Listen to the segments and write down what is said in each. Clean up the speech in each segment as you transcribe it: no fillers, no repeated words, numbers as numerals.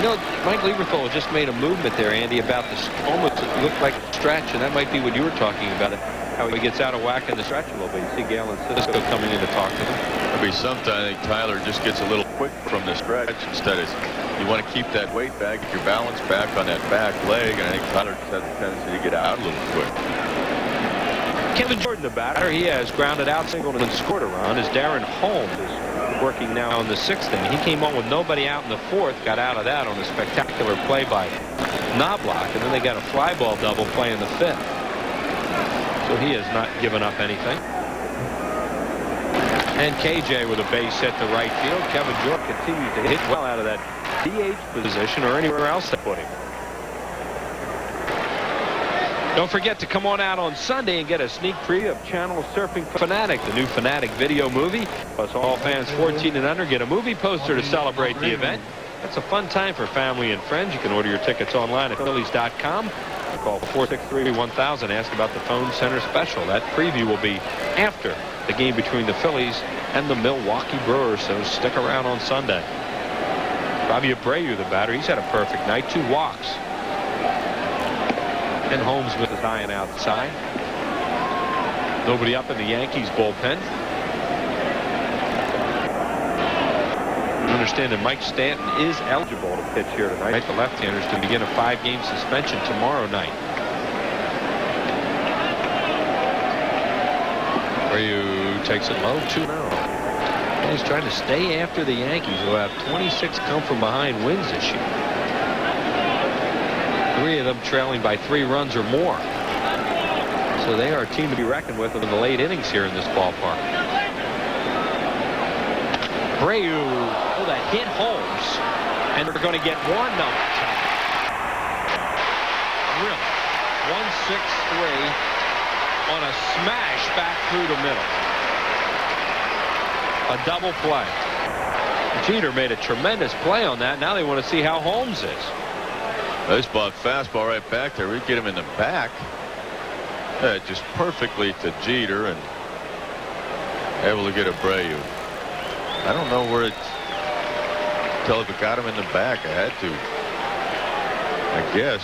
You know, Mike Lieberthal just made a movement there, Andy, about this. Almost looked like a stretch, and that might be what you were talking about. How he gets out of whack in the stretch a little bit. You see Galen Cisco coming in to talk to him. Maybe sometimes I think Tyler just gets a little quick from the stretch instead of. You want to keep that weight back, get your balance back on that back leg, and I think Tyler just has a tendency to get out a little quick. Kevin Jordan, the batter, he has grounded out, singled, and scored a run as Darren Holmes is working now in the 6th inning. He came on with nobody out in the 4th, got out of that on a spectacular play by Knobloch, and then they got a fly ball double play in the 5th. So he has not given up anything. And KJ with a base hit to right field. Kevin Jordan continues to hit well out of that DH position or anywhere else they put him. Don't forget to come on out on Sunday and get a sneak preview of Channel Surfing Fanatic, the new Fanatic video movie. Plus, all fans 14 and under get a movie poster to celebrate the event. It's a fun time for family and friends. You can order your tickets online at Phillies.com. Call 463-1000. Ask about the phone center special. That preview will be after the game between the Phillies and the Milwaukee Brewers. So stick around on Sunday. Bobby Abreu, the batter, he's had a perfect night. 2 walks. And Holmes with his eye and outside. Nobody up in the Yankees bullpen. I understand that Mike Stanton is eligible to pitch here tonight. The left-handers to begin a 5-game suspension tomorrow night. Abreu takes it low, 2-0. He's trying to stay after the Yankees, who have 26 come from behind wins this year. 3 of them trailing by 3 runs or more. So they are a team to be reckoned with in the late innings here in this ballpark. Abreu, oh, that hit Holmes, and they're going to get 1 number. Really, 1-6-3 on a smash back through the middle. A double play. Jeter made a tremendous play on that. Now they want to see how Holmes is. This ball, fastball right back there. We get him in the back. Just perfectly to Jeter and able to get Abreu. I don't know where it's until if it got him in the back. I had to, I guess.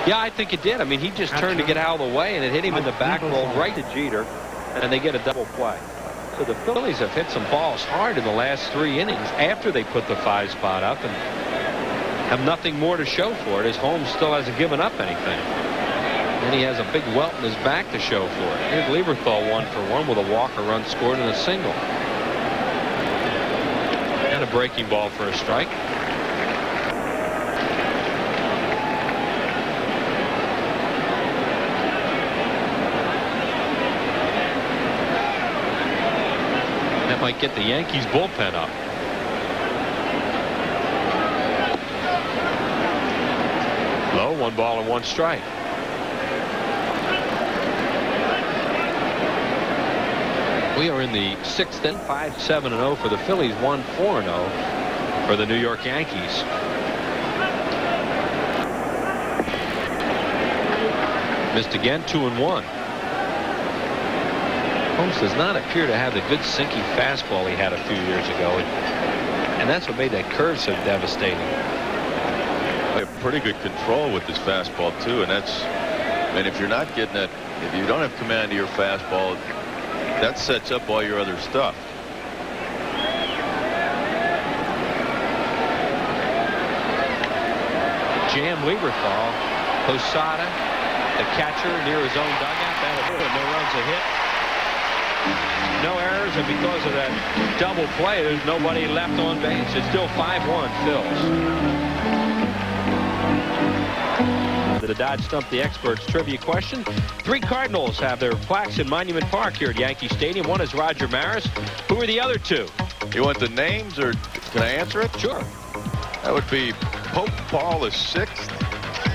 Yeah, I think it did. I mean, he just turned to get out of the way, and it hit him in the back, rolled right to Jeter, and they get a double play. So the Phillies have hit some balls hard in the last 3 innings after they put the 5 spot up and have nothing more to show for it, as Holmes still hasn't given up anything. And he has a big welt in his back to show for it. Here's Lieberthal 1 for 1 with a walk, a run scored, and a single. And a breaking ball for a strike. That might get the Yankees bullpen up. Low, 1 ball and 1 strike. We are in the 6th inning, 5-7-0 for the Phillies, 1-4-0 for the New York Yankees. Missed again, 2-1. Holmes does not appear to have the good sinky fastball he had a few years ago, and that's what made that curve so devastating. Have pretty good control with this fastball too, and that's, and if you're not getting that, if you don't have command of your fastball, that sets up all your other stuff. Jam Lieberthal, Posada, the catcher near his own dugout. That'll do it. No runs, a hit. No errors, and because of that double play, there's nobody left on base. It's still 5-1 Phils. The Dodge Stump the Experts trivia question. 3 Cardinals have their plaques in Monument Park here at Yankee Stadium. One is Roger Maris. Who are the other 2? You want the names, or can I answer it? Sure. That would be Pope Paul is 6th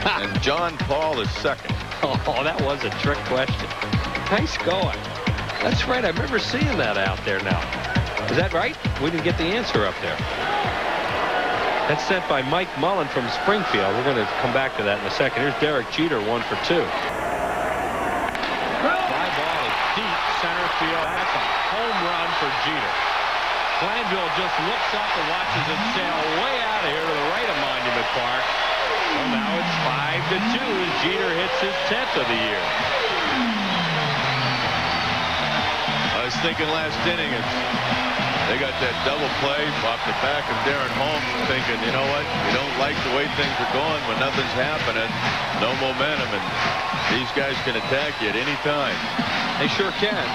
and John Paul is 2nd. Oh, that was a trick question. Nice going. That's right. I remember seeing that out there now. Is that right? We didn't get the answer up there. That's sent by Mike Mullen from Springfield. We're going to come back to that in a second. Here's Derek Jeter, 1 for 2. Fly ball is deep center field. That's a home run for Jeter. Glanville just looks up and watches it sail way out of here to the right 5-2 as Jeter hits his 10th of the year. I was thinking last inning, they got that double play off the back of Darren Holmes, thinking, you know what, you don't like the way things are going when nothing's happening, no momentum, and these guys can attack you at any time. They sure can.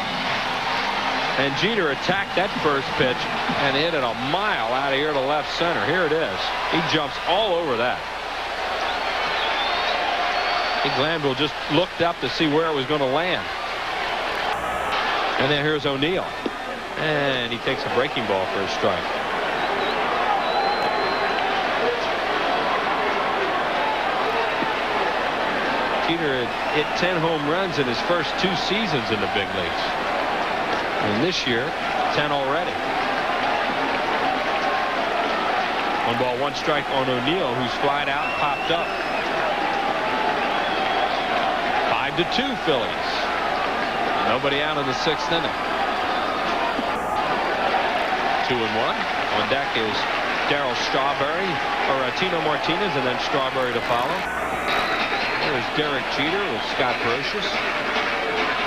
And Jeter attacked that first pitch and hit it a mile out of here to left center. Here it is. He jumps all over that. I think Glanville just looked up to see where it was going to land. And then here's O'Neill. And he takes a breaking ball for a strike. Jeter had hit 10 home runs in his first 2 seasons in the big leagues. And this year, 10 already. 1 ball, 1 strike on O'Neill, who's flied out and popped up. 5-2 Phillies. Nobody out in the 6th inning. 2-1. On deck is Darryl Strawberry, or Tino Martinez, and then Strawberry to follow. There's Derek Jeter with Scott Brocious,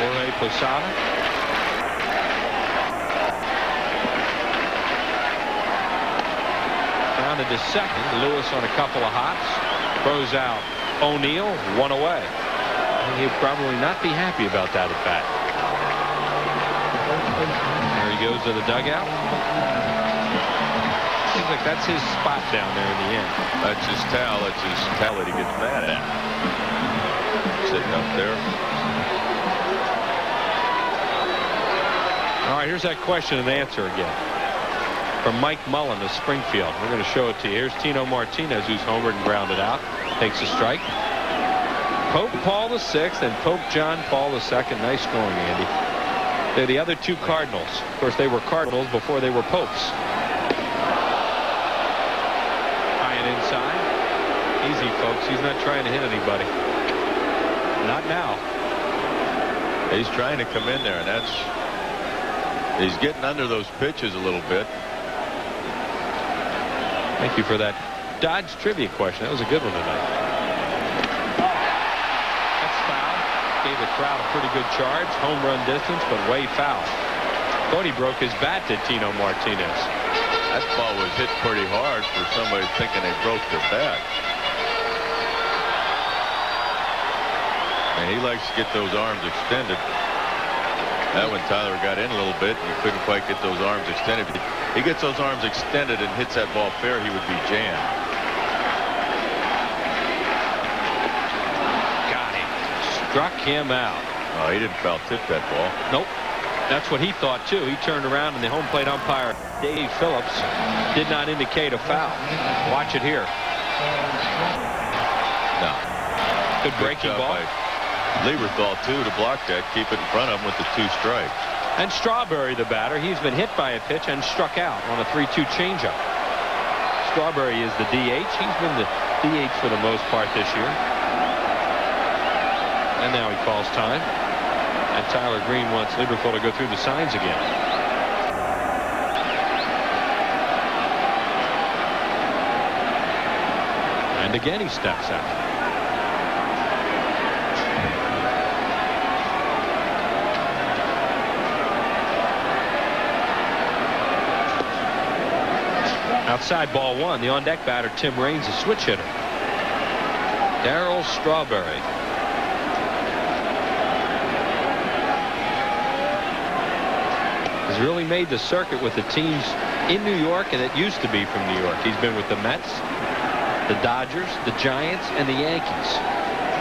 Jorge Posada. Grounded to second. Lewis on a couple of hops. Throws out O'Neill, 1 away. He'll probably not be happy about that at bat. There he goes to the dugout. Seems like that's his spot down there in the end. That's his towel. That's his towel that he gets mad at. Sitting up there. All right, here's that question and answer again. From Mike Mullen of Springfield. We're going to show it to you. Here's Tino Martinez, who's homered and grounded out. Takes a strike. Pope Paul VI and Pope John Paul II. Nice scoring, Andy. They're the other 2 Cardinals. Of course, they were Cardinals before they were Popes. High and inside. Easy, folks. He's not trying to hit anybody. Not now. He's trying to come in there, and he's getting under those pitches a little bit. Thank you for that Dodge trivia question. That was a good one tonight. That's foul. Gave the crowd a pretty good charge. Home run distance, but way foul. Thought he broke his bat, did Tino Martinez. That ball was hit pretty hard for somebody thinking they broke their bat. And he likes to get those arms extended. That one, Tyler got in a little bit, and he couldn't quite get those arms extended. If he gets those arms extended and hits that ball fair, he would be jammed. Got him. Struck him out. Oh, he didn't foul tip that ball. Nope. That's what he thought, too. He turned around, and the home plate umpire, Dave Phillips, did not indicate a foul. Watch it here. No. Good breaking ball. Lieberthal, too, to block that, keep it in front of him with the 2 strikes. And Strawberry, the batter, he's been hit by a pitch and struck out on a 3-2 changeup. Strawberry is the DH. He's been the DH for the most part this year. And now he calls time. And Tyler Green wants Lieberthal to go through the signs again. And again he steps out. Outside ball 1. The on-deck batter, Tim Raines, a switch hitter. Darryl Strawberry. Has really made the circuit with the teams in New York and that used to be from New York. He's been with the Mets, the Dodgers, the Giants, and the Yankees.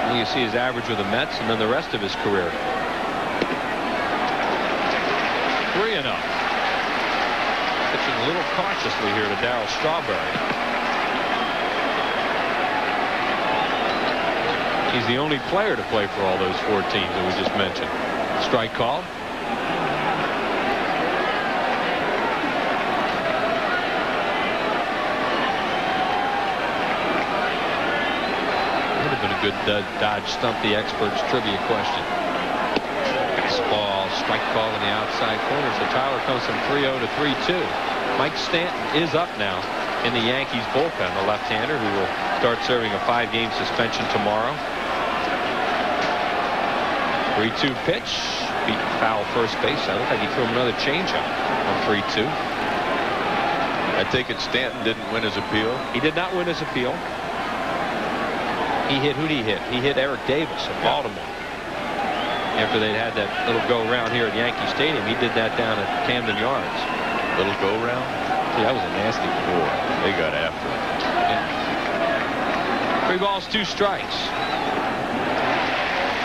And you see his average with the Mets and then the rest of his career. 3-0. Pitching a little cautiously here to Darryl Strawberry. He's the only player to play for all those 4 teams that we just mentioned. Strike called. Would have been a good Dodge Stump the Experts trivia question. Fastball, strike call in the outside corner. So Tyler comes from 3-0 to 3-2. Mike Stanton is up now. in the Yankees bullpen, the left-hander who will start serving a 5-game suspension tomorrow. 3-2 pitch. Beat foul first base. I look like he threw him another changeup on 3-2. I take it Stanton didn't win his appeal. He did not win his appeal. He hit, who did he hit? He hit Eric Davis of Baltimore. After they'd had that little go-round here at Yankee Stadium, he did that down at Camden Yards. Little go-round? Yeah, that was a nasty boy. They got after him. Yeah. 3 balls, 2 strikes.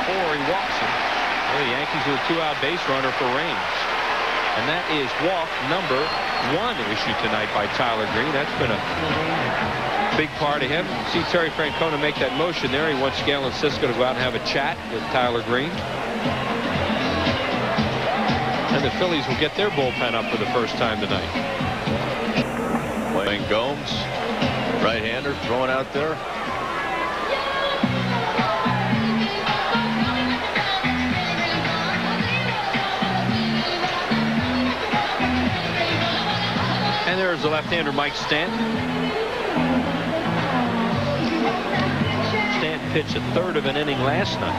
4, he walks him. Well, the Yankees with a 2-out base runner for Raines. And that is walk number 1 issued tonight by Tyler Green. That's been a big part of him. See Terry Francona make that motion there. He wants Galen Cisco to go out and have a chat with Tyler Green. And the Phillies will get their bullpen up for the first time tonight. Wayne Gomes, right-hander, throwing out there. And there's the left-hander Mike Stanton. Stanton pitched a 1/3 of an inning last night.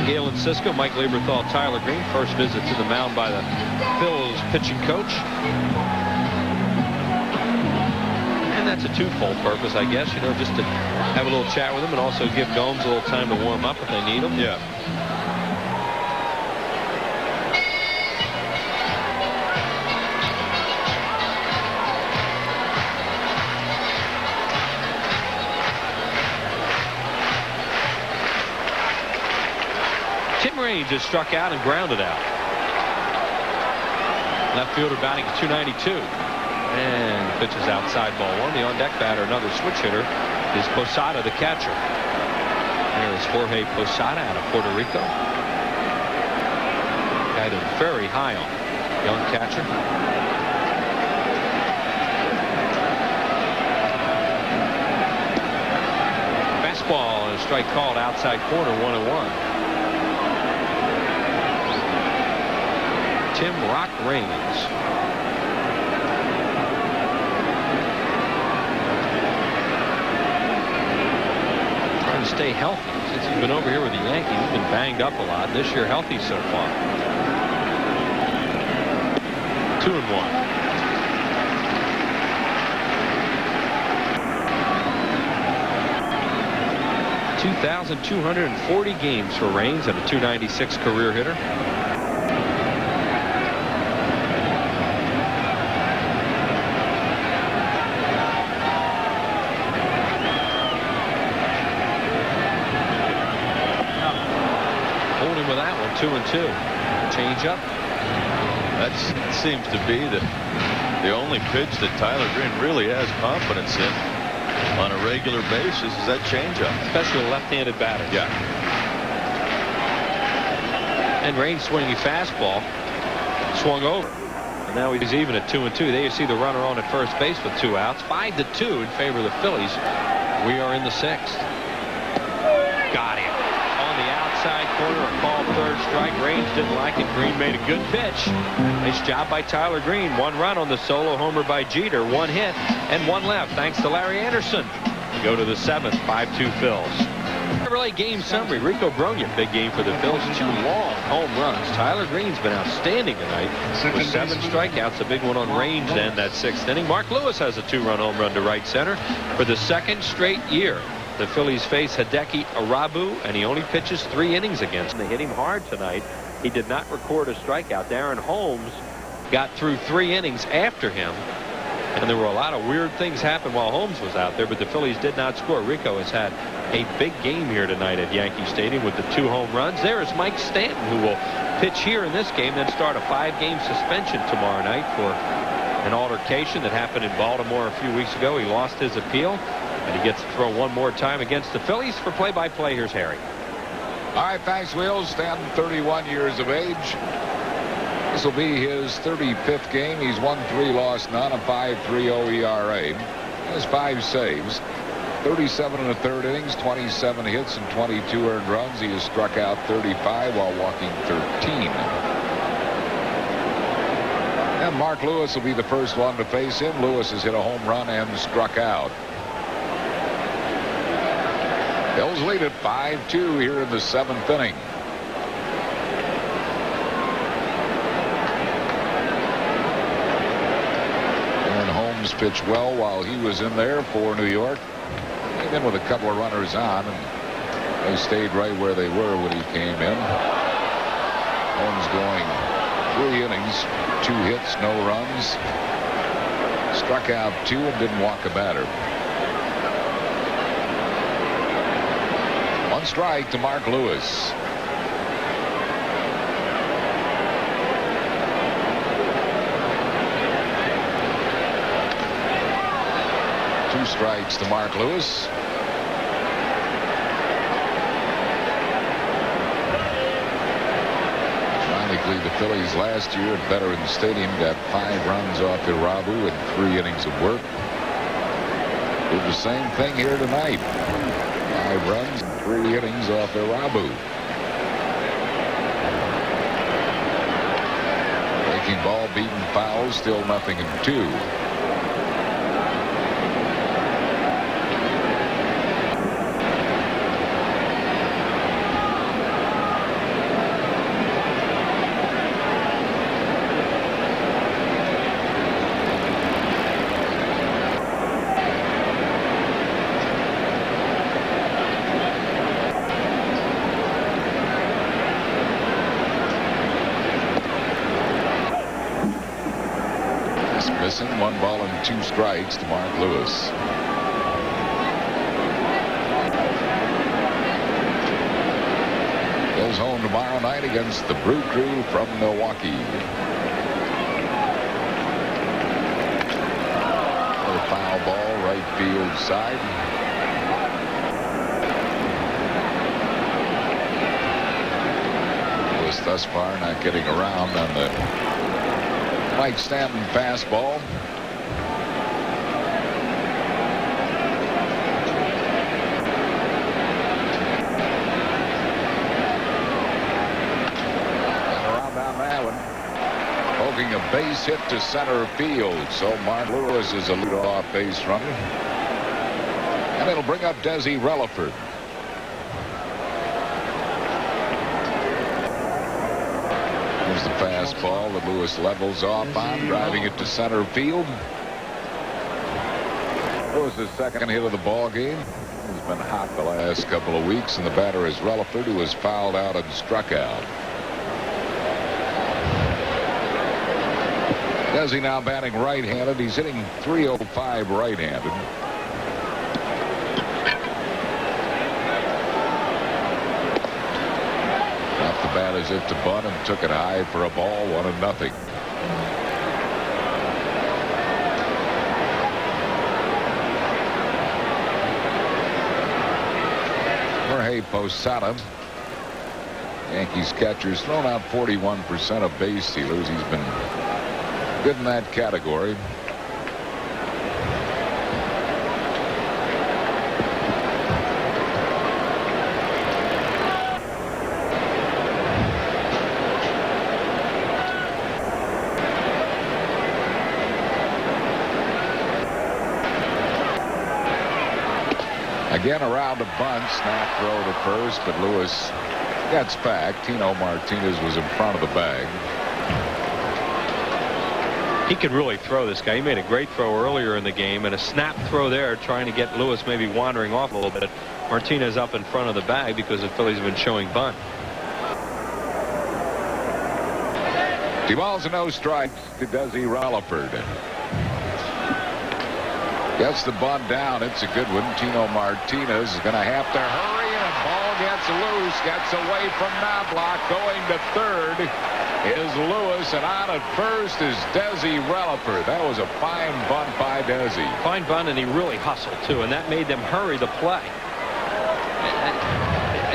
Galen Cisco, Mike Lieberthal, Tyler Green. First visit to the mound by the Phil's pitching coach. And that's a twofold purpose, I guess. You know, just to have a little chat with him and also give Gomes a little time to warm up if they need him. Yeah. Raines is struck out and grounded out. Left fielder batting at 292. And pitches outside ball 1. The on-deck batter, another switch hitter, is Posada, the catcher. There is Jorge Posada out of Puerto Rico. Guy they're very high on. Young catcher. Fastball and a strike called outside corner, 1-1. Tim Rock Raines. Trying to stay healthy. Since he's been over here with the Yankees, he's been banged up a lot. This year healthy so far. 2-1. .240 games for Raines and a .296 career hitter. With that one, 2-2. Change up. That seems to be the only pitch that Tyler Green really has confidence in on a regular basis is that changeup. Especially a left-handed batter. Yeah. And Raines swinging fastball. Swung over. And now he's even at 2-2. There you see the runner on at first base with 2 outs. 5-2 in favor of the Phillies. We are in the 6th. Got him. Outside corner, a called 3rd strike. Raines didn't like it. Green made a good pitch. Nice job by Tyler Green. 1 run on the solo homer by Jeter. 1 hit and 1 left thanks to Larry Anderson. We go to the 7th. 5-2 Phils. Chevrolet game summary. Rico Bronya, big game for the Phils. 2 long home runs. Tyler Green's been outstanding tonight with 7 strikeouts. A big one on Raines to end that 6th inning. Mark Lewis has a 2-run home run to right center for the 2nd straight year. The Phillies face Hideki Arabu, and he only pitches 3 innings against them. They hit him hard tonight. He did not record a strikeout. Darren Holmes got through 3 innings after him, and there were a lot of weird things happen while Holmes was out there, but the Phillies did not score. Rico has had a big game here tonight at Yankee Stadium with the 2 home runs. There is Mike Stanton, who will pitch here in this game, then start a 5-game suspension tomorrow night for an altercation that happened in Baltimore a few weeks ago. He lost his appeal. And he gets to throw one more time against the Phillies. For play-by-play, here's Harry. All right, thanks, Wheels. Stanton, 31 years of age. This will be his 35th game. He's won 3, lost none, a 5.30 ERA. Has 5 saves, 37 1/3 innings, 27 hits, and 22 earned runs. He has struck out 35 while walking 13. And Mark Lewis will be the first one to face him. Lewis has hit a home run and struck out. Phils lead at 5-2 here in the 7th inning. Aaron Holmes pitched well while he was in there for New York. Came in with a couple of runners on, and they stayed right where they were when he came in. Holmes going 3 innings, 2 hits, no runs. Struck out 2 and didn't walk a batter. 1 strike to Mark Lewis. Two strikes to Mark Lewis. Ironically, the Phillies last year at Veterans Stadium got 5 runs off Irabu in 3 innings of work. Did the same thing here tonight. 5 runs, 3 innings off Irabu. Breaking ball, beaten foul, still nothing in 2. Missing, 1 ball and 2 strikes to Mark Lewis. Goes home tomorrow night against the Brew Crew from Milwaukee. Another foul ball, right field side. Lewis thus far not getting around on the Mike Stanton fastball. And around on that one. Poking a base hit to center field. So Mark Lewis is a leadoff base runner. And it'll bring up Desi Relaford. Here's the fastball that Lewis levels off on, driving it to center field. Lewis's second hit of the ball game. He's been hot the last couple of weeks, and the batter is Relaford, who was fouled out and struck out. Desi now batting right-handed. He's hitting .305 right-handed. Off the bat as if to bunt and took it high for a ball, 1-0. Jorge Posada, Yankees catcher's thrown out 41% of base stealers. He's been good in that category. Again, around a bunt, snap throw to first, but Lewis gets back. Tino Martinez was in front of the bag. He could really throw, this guy. He made a great throw earlier in the game, and a snap throw there trying to get Lewis maybe wandering off a little bit. Martinez up in front of the bag because the Phillies have been showing bunt. 2 balls and no strikes to Desi Relaford. Gets the bunt down. It's a good one. Tino Martinez is going to have to hurry, and the ball gets loose. Gets away from Knobloch. Going to third is Lewis, and on at first is Desi Relaford. That was a fine bunt by Desi. Fine bunt, and he really hustled, too, and that made them hurry the play.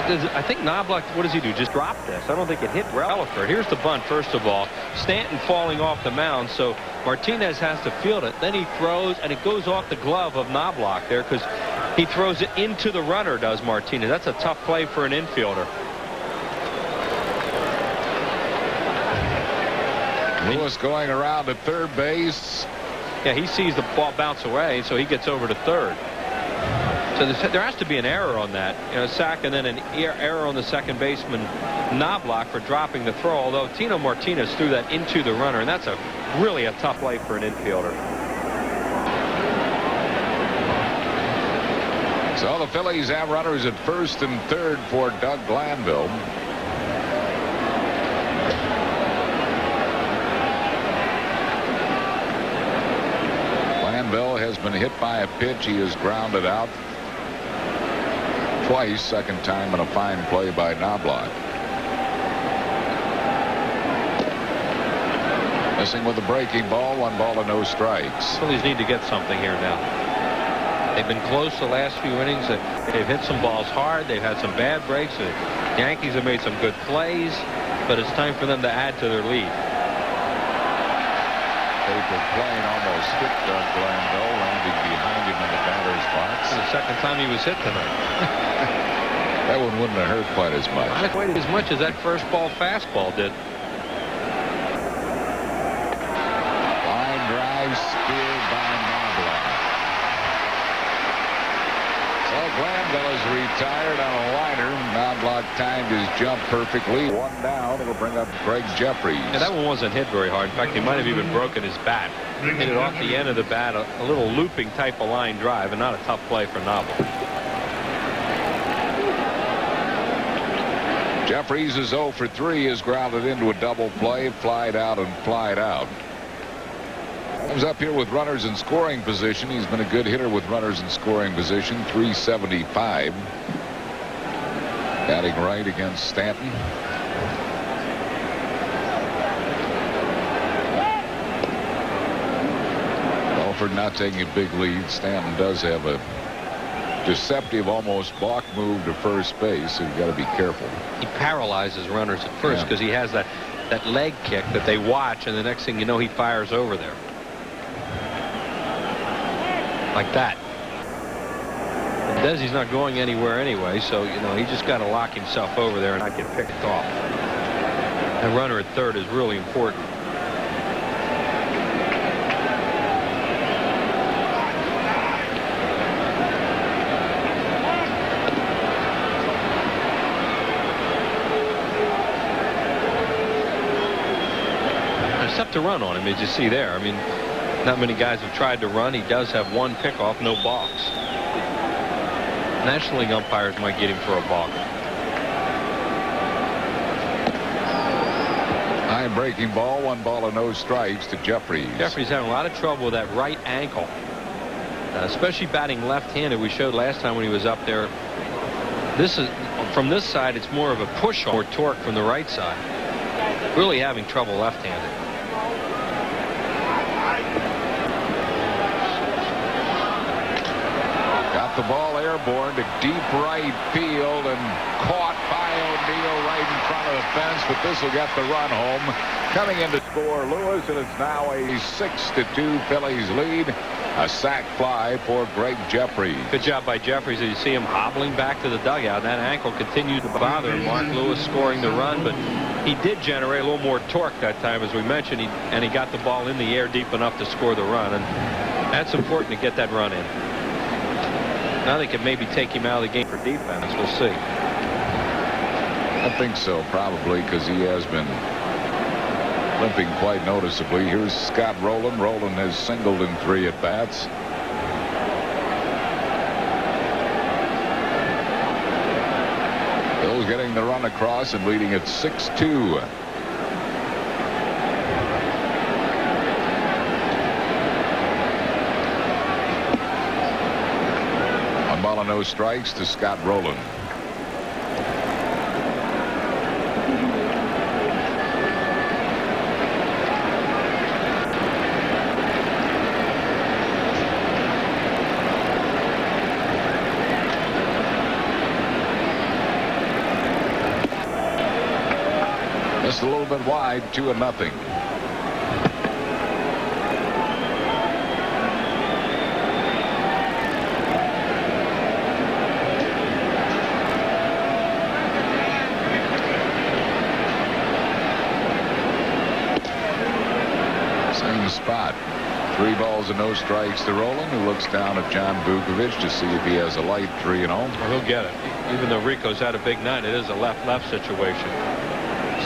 I think Knobloch, what does he do? Just drop this. I don't think it hit Relaford. Here's the bunt, first of all. Stanton falling off the mound, so Martinez has to field it. Then he throws, and it goes off the glove of Knobloch there because he throws it into the runner, does Martinez. That's a tough play for an infielder. Lewis going around at third base. Yeah, he sees the ball bounce away, so he gets over to third. So there has to be an error on that, sack, and then an error on the second baseman Knobloch for dropping the throw. Although Tino Martinez threw that into the runner, and that's really a tough play for an infielder. So the Phillies have runners at first and third for Doug Glanville. Glanville has been hit by a pitch. He is grounded out twice, second time in a fine play by Knobloch. Missing with a breaking ball, 1 ball and no strikes. Phillies need to get something here now. They've been close the last few innings. They've hit some balls hard. They've had some bad breaks. The Yankees have made some good plays, but it's time for them to add to their lead. Paper plane almost hit Doug Glanville, landing behind him in the batter's box. It's the second time he was hit tonight. That one wouldn't have hurt quite as much. Not quite as much as that first ball fastball did. Line drive speared by Knobloch. So Glanville is retired on a liner. Knobloch timed his jump perfectly. 1 down. It'll bring up Greg Jeffries. Yeah, that one wasn't hit very hard. In fact, he might have even broken his bat. Hit it off the end of the bat, a little looping type of line drive, and not a tough play for Knobloch. Jeffries is 0 for 3. Is grounded into a double play, flied out and flied out. Comes up here with runners in scoring position. He's been a good hitter with runners in scoring position. .375. Batting right against Stanton. Alford not taking a big lead. Stanton does have a deceptive, almost balk move to first base, so you've got to be careful. He paralyzes runners at first because he has that leg kick that they watch, and the next thing you know, he fires over there. Like that. And Desi's not going anywhere anyway, so he just got to lock himself over there and not get picked off. A runner at third is really important. There's tough to run on him, as you see there. I mean, not many guys have tried to run. He does have 1 pickoff, no balks. National League umpires might get him for a balk. High breaking ball, 1 ball and no strikes to Jeffries. Jeffries having a lot of trouble with that right ankle, especially batting left-handed. We showed last time when he was up there. This is from this side. It's more of a push or torque from the right side. Really having trouble left-handed. The ball airborne to deep right field and caught by O'Neill right in front of the fence, but this will get the run home. Coming in to score Lewis, and it's now a 6-2 Phillies lead. A sac fly for Greg Jeffries. Good job by Jeffries. As you see him hobbling back to the dugout, that ankle continued to bother him. Mark Lewis scoring the run, but he did generate a little more torque that time, as we mentioned, and he got the ball in the air deep enough to score the run, and that's important to get that run in. Now they can maybe take him out of the game for defense. We'll see. I think so, probably, because he has been limping quite noticeably. Here's Scott Rowland. Rowland has singled in 3 at-bats. Bill's getting the run across and leading at 6-2. No strikes to Scott Rowland. Just a little bit wide, 2-0. spot. 3 balls and no strikes to Rolen, who looks down at John Vukovich to see if he has a light 3-0. Well, he'll get it. Even though Rico's had a big night, it is a left-left situation.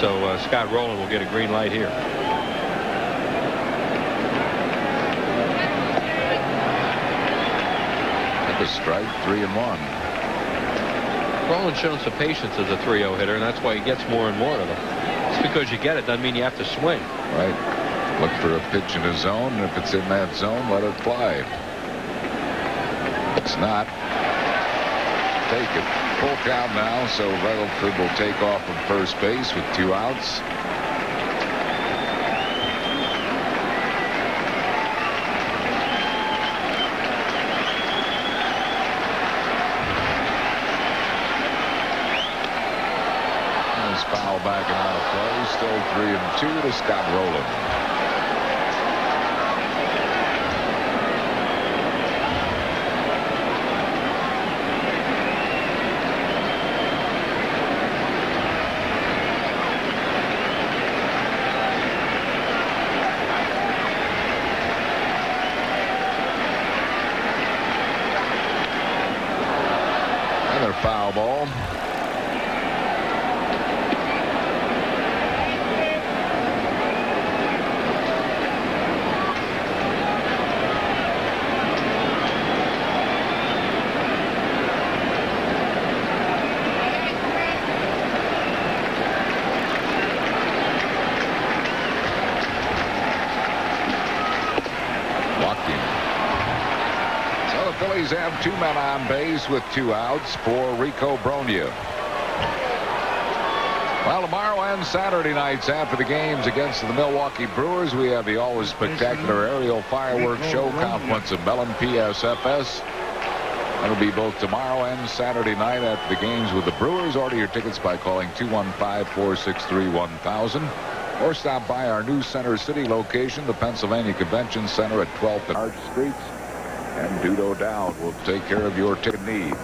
So Scott Rolen will get a green light here. Take a strike, 3-1. Rolen's shown some patience as a 3-0 hitter, and that's why he gets more and more of them. Just because you get it doesn't mean you have to swing. Right. Look for a pitch in a zone, and if it's in that zone, let it fly. It's not. Take it. Full count now, so Rutherford will take off from first base with 2 outs. There's foul back and out of play. Still 3-2 to Scott Rolen. Foul ball. Phillies have 2 men on base with 2 outs for Rico Brogna. Well, tomorrow and Saturday nights after the games against the Milwaukee Brewers, we have the always spectacular aerial fireworks show compliments of Mellon PSFS. That'll be both tomorrow and Saturday night after the games with the Brewers. Order your tickets by calling 215-463-1000 or stop by our new Center City location, the Pennsylvania Convention Center at 12th and Arch Streets. And Dudo Dowd will take care of your ticket needs.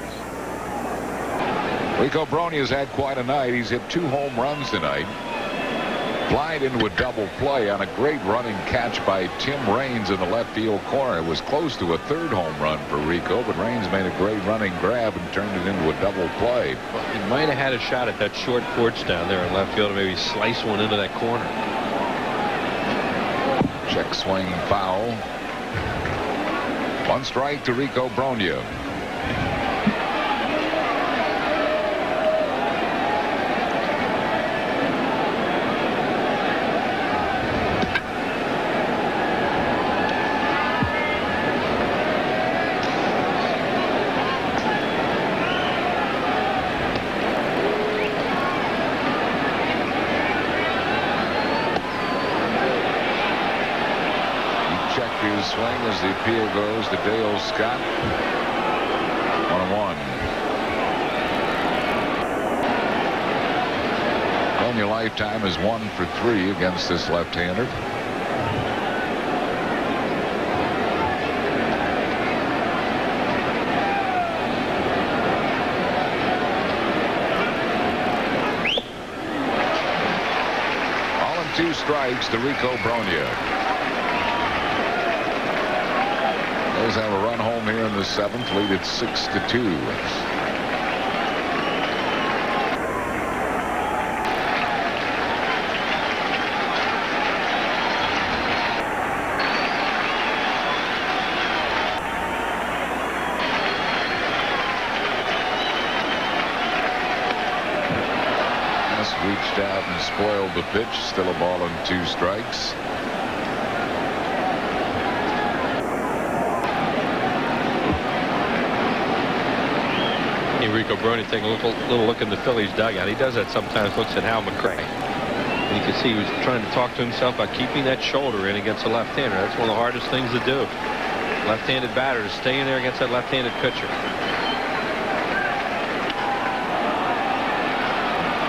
Rico Brogna has had quite a night. He's hit 2 home runs tonight. Flied into a double play on a great running catch by Tim Raines in the left field corner. It was close to a 3rd home run for Rico, but Raines made a great running grab and turned it into a double play. Well, he might have had a shot at that short porch down there in left field to maybe slice one into that corner. Check swing foul. 1 strike to Rico Brogna. Swing as the appeal goes to Dale Scott. 1-1. Brogna lifetime is 1 for 3 against this left-hander. All in 2 strikes to Rico Brogna. Phillies have a run home here in the 7th, lead at 6-2. Just reached out and spoiled the pitch. Still a ball and 2 strikes. Rico Brogna taking a little look in the Phillies dugout. He does that sometimes, looks at Hal McRae. And you can see he was trying to talk to himself about keeping that shoulder in against a left-hander. That's one of the hardest things to do. Left-handed batter is staying there against that left-handed pitcher.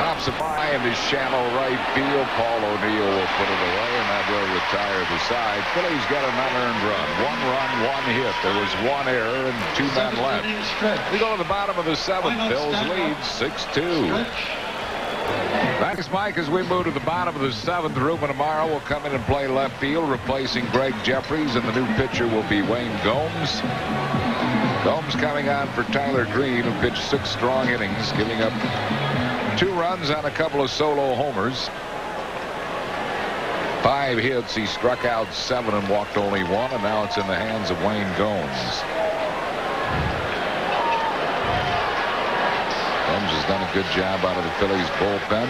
Pops a fly into shallow right field. Paul O'Neill will put it away, and that will retire the side. Phillies got an unearned run. 1 run, 1 hit. There was 1 error and 2 men left. We go to the bottom of the 7th. Bills lead 6-2. Thanks, Mike. As we move to the bottom of the 7th, Ruben tomorrow will come in and play left field, replacing Greg Jeffries, and the new pitcher will be Wayne Gomes. Gomes coming on for Tyler Green, who pitched 6 strong innings, giving up 2 runs on a couple of solo homers. 5 hits. He struck out 7 and walked only 1, and now it's in the hands of Wayne Gomes. Gomes has done a good job out of the Phillies bullpen.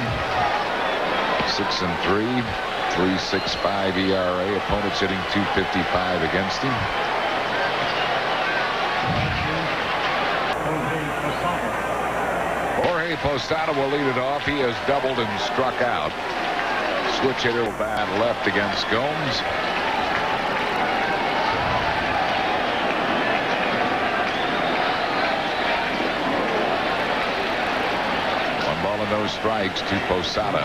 6-3, 3.65 ERA. Opponents hitting .255 against him. Jorge Posada will lead it off. He has doubled and struck out. Switch hitter bad left against Gomes. No strikes to Posada.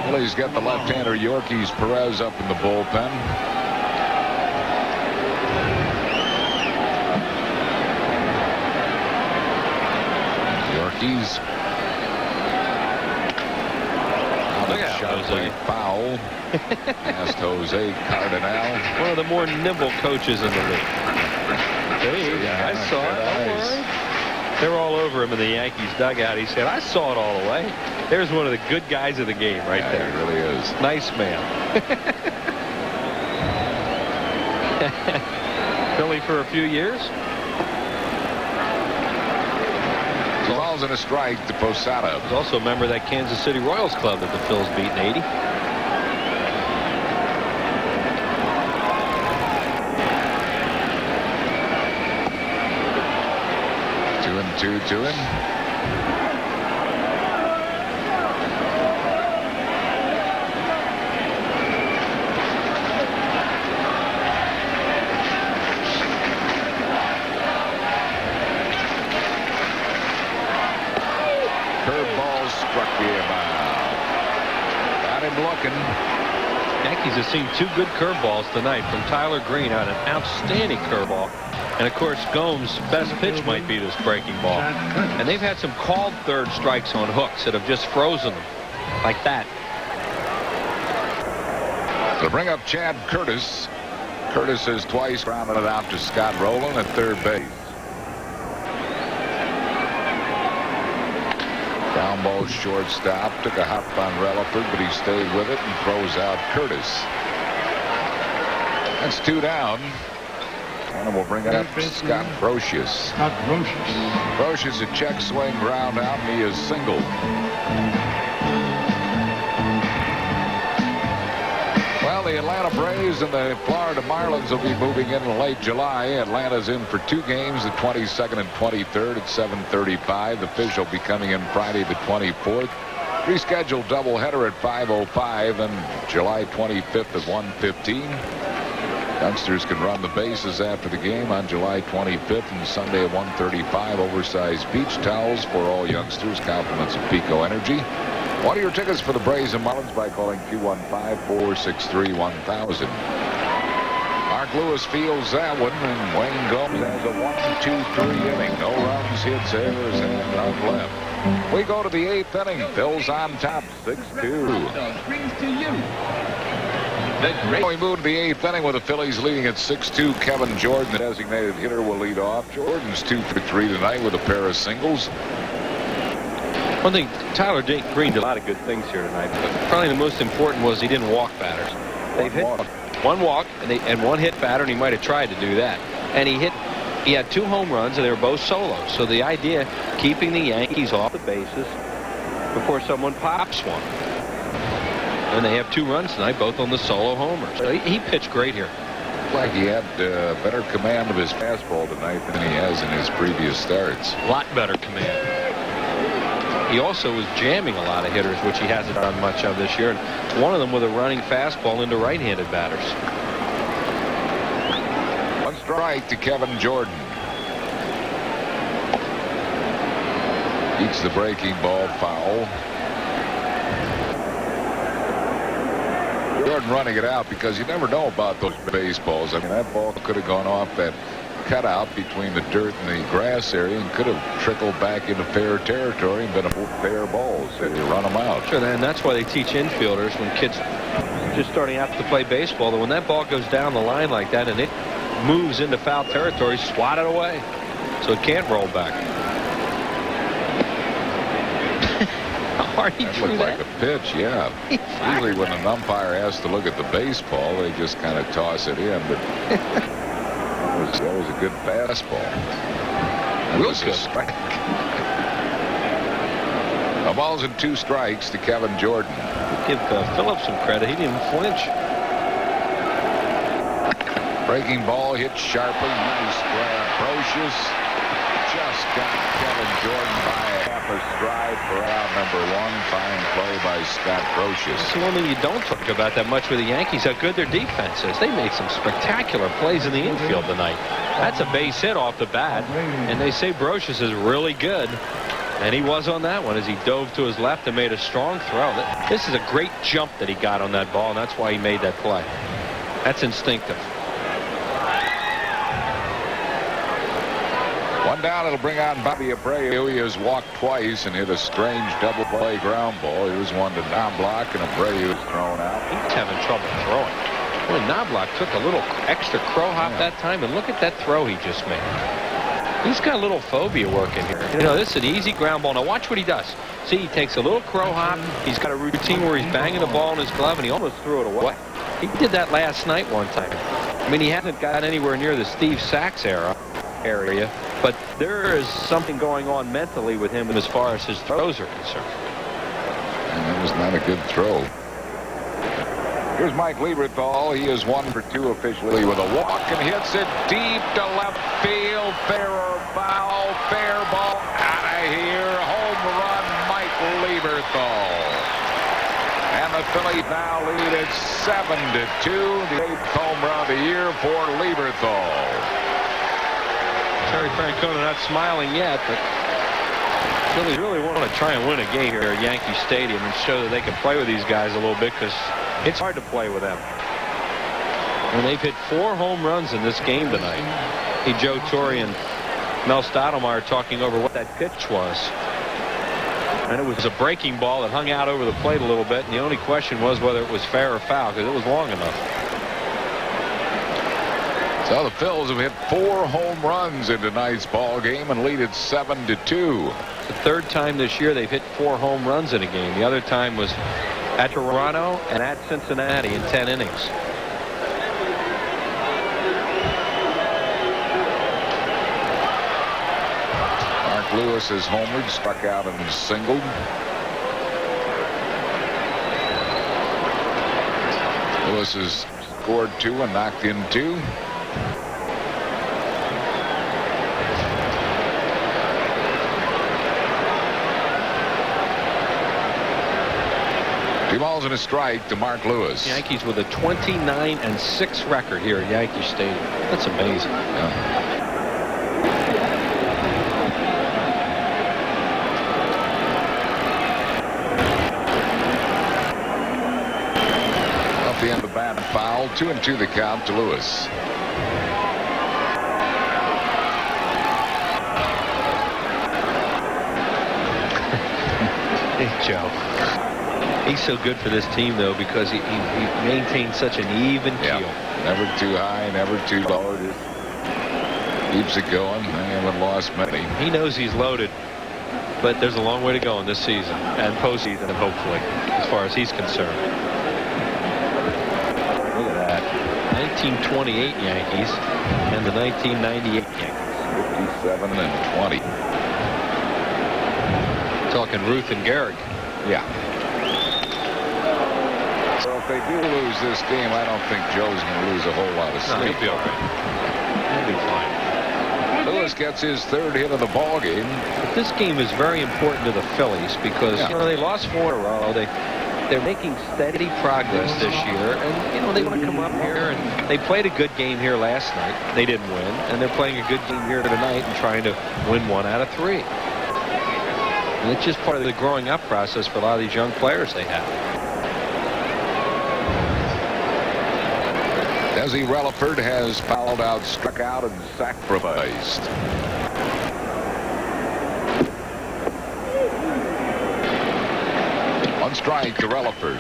Phillies got the left-hander Yankees Perez up in the bullpen. Yankees. Look at Jose. Foul. Past Jose Cardinal. One of the more nimble coaches in the league. I saw it. Don't worry. They were all over him in the Yankees dugout. He said, I saw it all the way. There's one of the good guys of the game right there. He really is. Nice man. Philly for a few years. 2 balls and a strike to Posada. He's also a member of that Kansas City Royals club that the Phils beat in '80. 2-2 to him. Curveball struck him out. Got him looking. Yankees have seen 2 good curveballs tonight from Tyler Green on an outstanding curveball. And, of course, Gomes' best pitch might be this breaking ball. And they've had some called third strikes on hooks that have just frozen them. Like that. To bring up Chad Curtis. Curtis has twice grounded it out to Scott Rowland at third base. Ground ball shortstop. Took a hop on Relaford, but he stayed with it and throws out Curtis. That's 2 down. And we'll bring it up to Scott Brocious. Brocious a check swing ground out, and he is single. Well, the Atlanta Braves and the Florida Marlins will be moving in late July. Atlanta's in for 2 games, the 22nd and 23rd at 7:35. The Fish will be coming in Friday the 24th. Rescheduled doubleheader at 5:05 and July 25th at 1:15. Youngsters can run the bases after the game on July 25th and Sunday at 1:35. Oversized beach towels for all youngsters. Compliments of Pico Energy. Order your tickets for the Braves and Marlins by calling 215-463-1000. Mark Lewis fields that one, and Wayne Gomes has a 1-2-3 inning. No runs, hits, errors, and none left. We go to the 8th inning. Phil's on top, 6-2. We move to the 8th inning with the Phillies leading at 6-2. Kevin Jordan, the designated hitter, will lead off. Jordan's 2 for 3 tonight with a pair of singles. One thing, Tyler Green did a lot of good things here tonight, but probably the most important was he didn't walk batters. They've hit 1 walk and 1 hit batter, and he might have tried to do that. And he had 2 home runs, and they were both solos. So the idea, keeping the Yankees off the bases before someone pops one. And they have 2 runs tonight, both on the solo homers. So he pitched great here. Like he had better command of his fastball tonight than he has in his previous starts. A lot better command. He also was jamming a lot of hitters, which he hasn't done much of this year. And one of them with a running fastball into right-handed batters. 1 strike to Kevin Jordan. Beats the breaking ball foul. Jordan running it out because you never know about those baseballs. I mean, that ball could have gone off that cutout between the dirt and the grass area and could have trickled back into fair territory and been a fair ball. So you run them out. Sure, and that's why they teach infielders when kids just starting out to play baseball that when that ball goes down the line like that and it moves into foul territory, swat it away so it can't roll back. How hard he threw looked that. like a pitch, yeah. Usually when an umpire has to look at the baseball, they just kind of toss it in, but that was a good fastball. That was a strike. A balls and 2 strikes to Kevin Jordan. Give Phillips some credit. He didn't even flinch. Breaking ball hit sharply. Nice grab. Brocious just got Kevin Jordan by a half a stride for out number 1. Fine play by Scott Brocious. That's the one thing you don't talk about that much with the Yankees, how good their defense is. They made some spectacular plays in the infield tonight. That's a base hit off the bat, and they say Brocious is really good. And he was on that one as he dove to his left and made a strong throw. This is a great jump that he got on that ball, and that's why he made that play. That's instinctive. 1 down. It'll bring on Bobby Abreu. He has walked twice and hit a strange double play ground ball. Here's one to Knobloch, and Abreu is thrown out. He's having trouble throwing. Well, Knobloch took a little extra crow hop that time, and look at that throw he just made. He's got a little phobia working here. You know, this is an easy ground ball. Now watch what he does. See, he takes a little crow hop. He's got a routine where he's banging the ball in his glove, and he almost threw it away. He did that last night one time. I mean, he hasn't got anywhere near the Steve Sachs area, but there is something going on mentally with him as far as his throws are concerned. And that was not a good throw. Here's Mike Lieberthal. He is 1 for 2 officially with a walk and hits it deep to left field. Fair or foul. Fair ball out of here. Home run, Mike Lieberthal. And the Phillies now lead at 7-2. The 8th home run of the year for Lieberthal. Terry Francona not smiling yet, but Phillies really want to try and win a game here at Yankee Stadium and show that they can play with these guys a little bit, because it's hard to play with them. And they've hit 4 home runs in this game tonight. Joe Torre and Mel Stottlemyre talking over what that pitch was. And it was a breaking ball that hung out over the plate a little bit, and the only question was whether it was fair or foul, because it was long enough. So the Phils have hit 4 home runs in tonight's ball game and lead it 7-2. It's the 3rd time this year they've hit 4 home runs in a game. The other time was at Toronto and at Cincinnati in 10 innings. Mark Lewis has homered, struck out and singled. Lewis has scored 2 and knocked in 2. Two balls and a strike to Mark Lewis. Yankees with a 29-6 record here at Yankee Stadium. That's amazing. Yeah. Off the end of the bat, foul. 2-2 the count to Lewis. Hey, Joe. He's so good for this team, though, because he maintains such an even keel. Never too high, never too low. Just keeps it going. They haven't lost many. He knows he's loaded, but there's a long way to go in this season and postseason, hopefully, as far as he's concerned. Look at that. 1928 Yankees and the 1998 Yankees. 57 and 20. Talking Ruth and Gehrig. Yeah. So if they do lose this game, I don't think Joe's going to lose a whole lot of sleep. No, he'll be all right. He'll be fine. Lewis gets his 3rd hit of the ball game. But this game is very important to the Phillies because you know, they lost 4 in a row. They're making steady progress this year, and you know they want to come up here, and they played a good game here last night. They didn't win, and they're playing a good game here tonight and trying to win 1 out of 3. And it's just part of the growing up process for a lot of these young players they have. Desi Relaford has fouled out, struck out, and sacrificed. One strike to Relaford.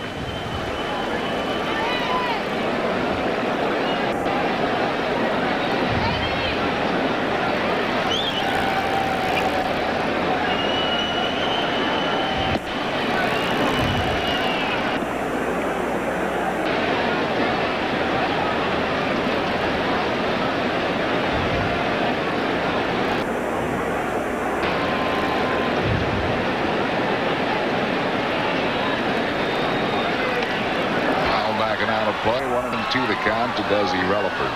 Play 1-2 the count to Desi Relaford.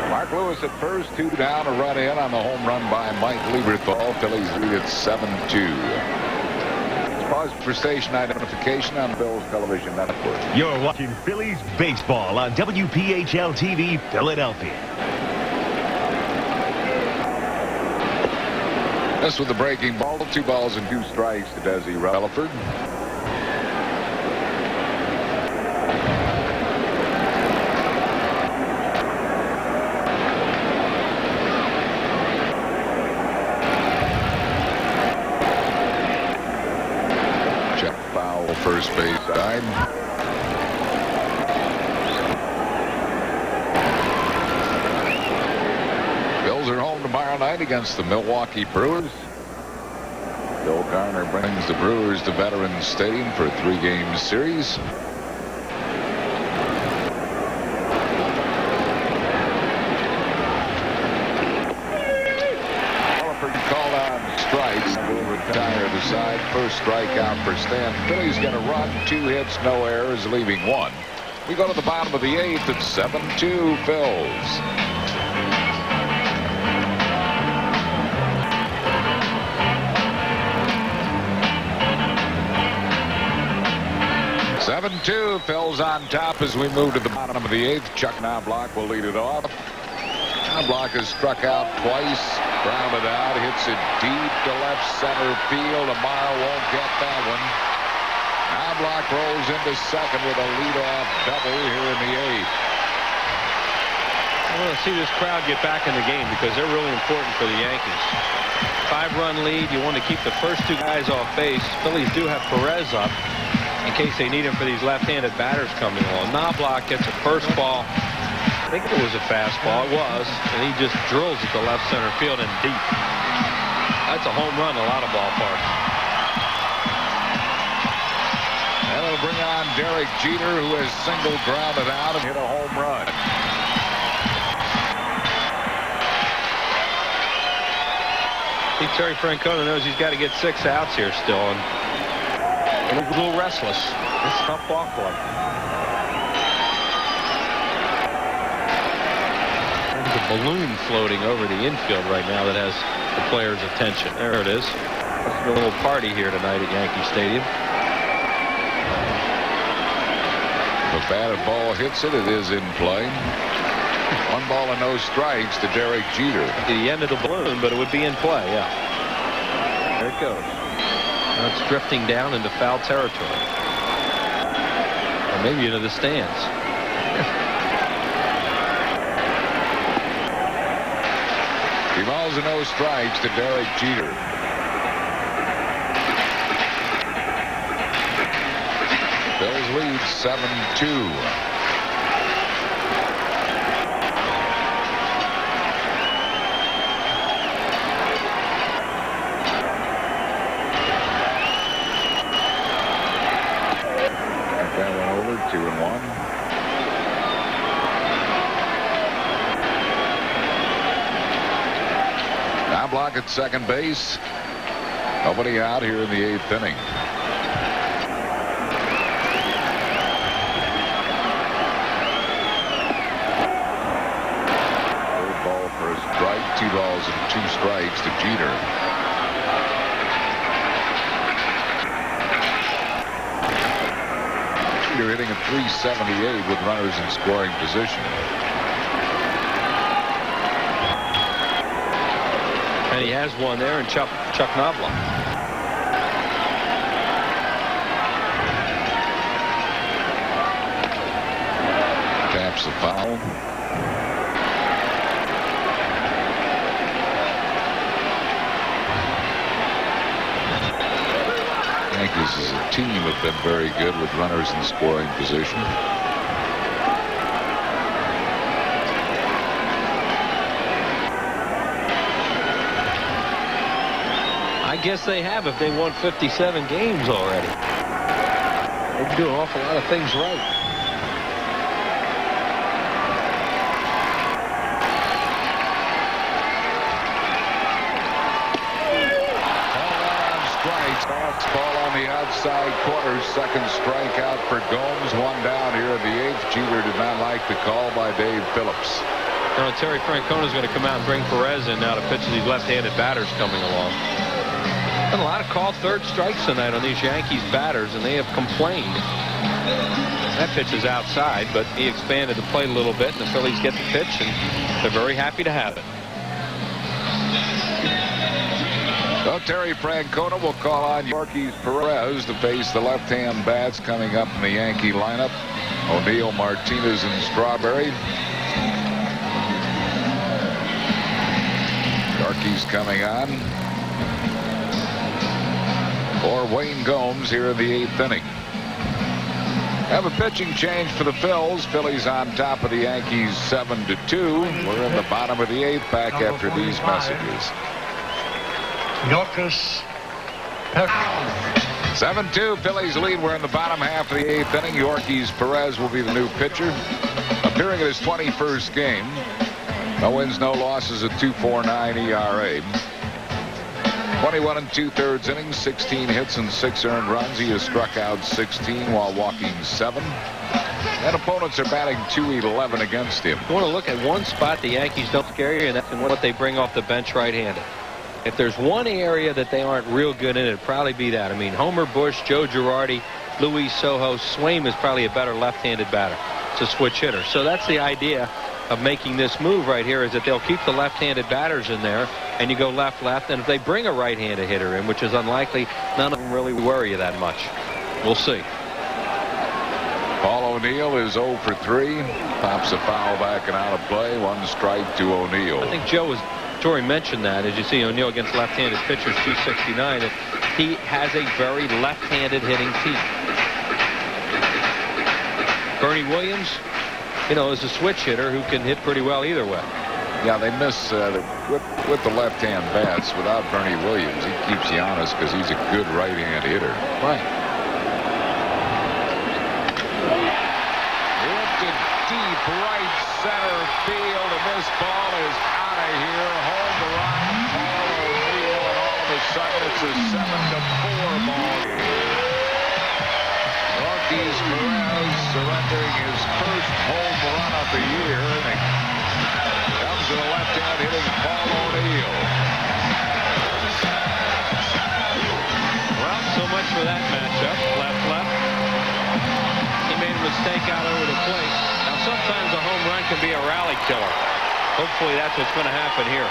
Mark Lewis at first, 2 down, a run in on the home run by Mike Lieberthal. Phillies lead at 7-2. Let's pause for station identification on Bill's Television Network. You're watching Phillies baseball on WPHL TV Philadelphia. This with the breaking ball, 2 balls and 2 strikes to Desi Relaford. Check foul, first base side. Bills are home tomorrow night against the Milwaukee Brewers. Bill Garner brings the Brewers to Veterans Stadium for a 3-game series. Relaford called on strikes. Will retire the side. First strikeout for Stan. Phillies going to run, 2 hits, no errors, leaving 1. We go to the bottom of the 8th at 7-2 Phils. 7-2, Phil's on top as we move to the bottom of the 8th. Chuck Knobloch will lead it off. Knobloch has struck out twice, grounded out, hits it deep to left center field. Amaro won't get that one. Knobloch rolls into second with a leadoff double here in the 8th. I want to see this crowd get back in the game because they're really important for the Yankees. 5-run lead. You want to keep the first 2 guys off base. Phillies do have Perez up in case they need him for these left-handed batters coming along. Knobloch gets a first ball. I think it was a fastball. It was. And he just drills it to left center field and deep. That's a home run in a lot of ballparks. And it'll bring on Derek Jeter, who has single grounded out and hit a home run. I think Terry Francona knows he's got to get 6 outs here still. And a little restless. It's a tough ball for him. There's a balloon floating over the infield right now that has the players' attention. There it is. Let's do a little party here tonight at Yankee Stadium. The batted ball hits it. It is in play. 1 ball and no strikes to Derek Jeter. The end of the balloon, but it would be in play, yeah. There it goes. Now it's drifting down into foul territory. Or maybe into the stands. 3 balls and no strikes to Derek Jeter. Bills lead 7-2. That one over, 2-1. Knobloch at second base. Nobody out here in the 8th inning. Third ball for a strike. 2 balls and 2 strikes to Jeter. Jeter hitting at .378 with runners in scoring position. And he has one there in Chuck Knobloch. Pops a foul. Yankees as a team have been very good with runners in scoring position. I guess they have if they won 57 games already. They do an awful lot of things right. Ball on the outside corner. Second strikeout for Gomes. One down here in the eighth. Jeter did not like the call by Dave Phillips. Now, Terry Francona is going to come out and bring Perez in now to pitch these left-handed batters coming along. Been a lot of called third strikes tonight on these Yankees batters, and they have complained. That pitch is outside, but he expanded the plate a little bit, and the Phillies get the pitch, and they're very happy to have it. So Terry Francona will call on Yorkie Perez to face the left-hand bats coming up in the Yankee lineup. O'Neill, Martinez, and Strawberry. Yorkie's coming on for Wayne Gomes here in the eighth inning. Have a pitching change for the Phils. Phillies on top of the Yankees 7-2. We're in the bottom of the eighth back after these messages. 7-2 Phillies lead. We're in the bottom half of the eighth inning. Yorkie's Perez will be the new pitcher, appearing in his 21st game. No wins, no losses, a 2.49 ERA. 21 2/3 innings, 16 hits and 6 earned runs. He has struck out 16 while walking 7. And opponents are batting .211 against him. You want to look at one spot the Yankees don't scare you, and that's what they bring off the bench right-handed. If there's one area that they aren't real good in, it'd probably be that. I mean, Homer Bush, Joe Girardi, Luis Sojo. Swaim is probably a better left-handed batter. It's a switch hitter. So that's the idea of making this move right here, is that they'll keep the left-handed batters in there, and you go left, and if they bring a right-handed hitter in, which is unlikely, none of them really worry you that much. We'll see. Paul O'Neill is 0 for 3. Pops a foul back and out of play. 1 strike to O'Neill. I think Torrey mentioned that, as you see O'Neill against left-handed pitchers, 269, that he has a very left-handed hitting team. Bernie Williams, you know, is a switch hitter who can hit pretty well either way. Yeah, they miss with the left-hand bats. Without Bernie Williams, he keeps you honest because he's a good right-hand hitter. Right. Lifted deep right center field, and this ball is out of here. Home run, Paul O'Neill, and all of a sudden it's a 7-4 ball game. Yorkie's Perez surrendering his first home run of the year, and it comes to the left-hand hitting Paul O'Neill. Well, so much for that matchup. Left. He made a mistake out over the plate. Now, sometimes a home run can be a rally killer. Hopefully that's what's going to happen here.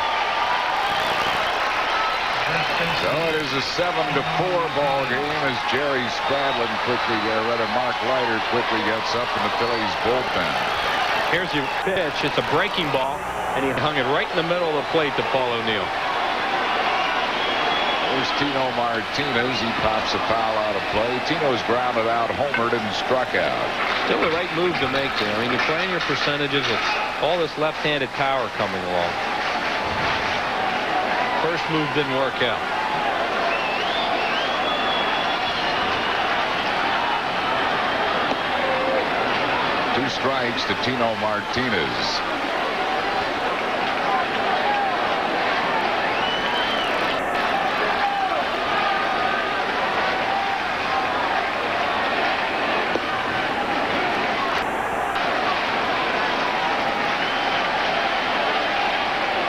So it is a 7-4 ball game as Jerry Spadlin Mark Leiter quickly gets up in the Phillies bullpen. Here's your pitch. It's a breaking ball, and he hung it right in the middle of the plate to Paul O'Neill. There's Tino Martinez. He pops a foul out of play. Tino's grounded out, homered, and struck out. Still the right move to make there. I mean, you're playing your percentages with all this left-handed power coming along. First move didn't work out. Two strikes to Tino Martinez.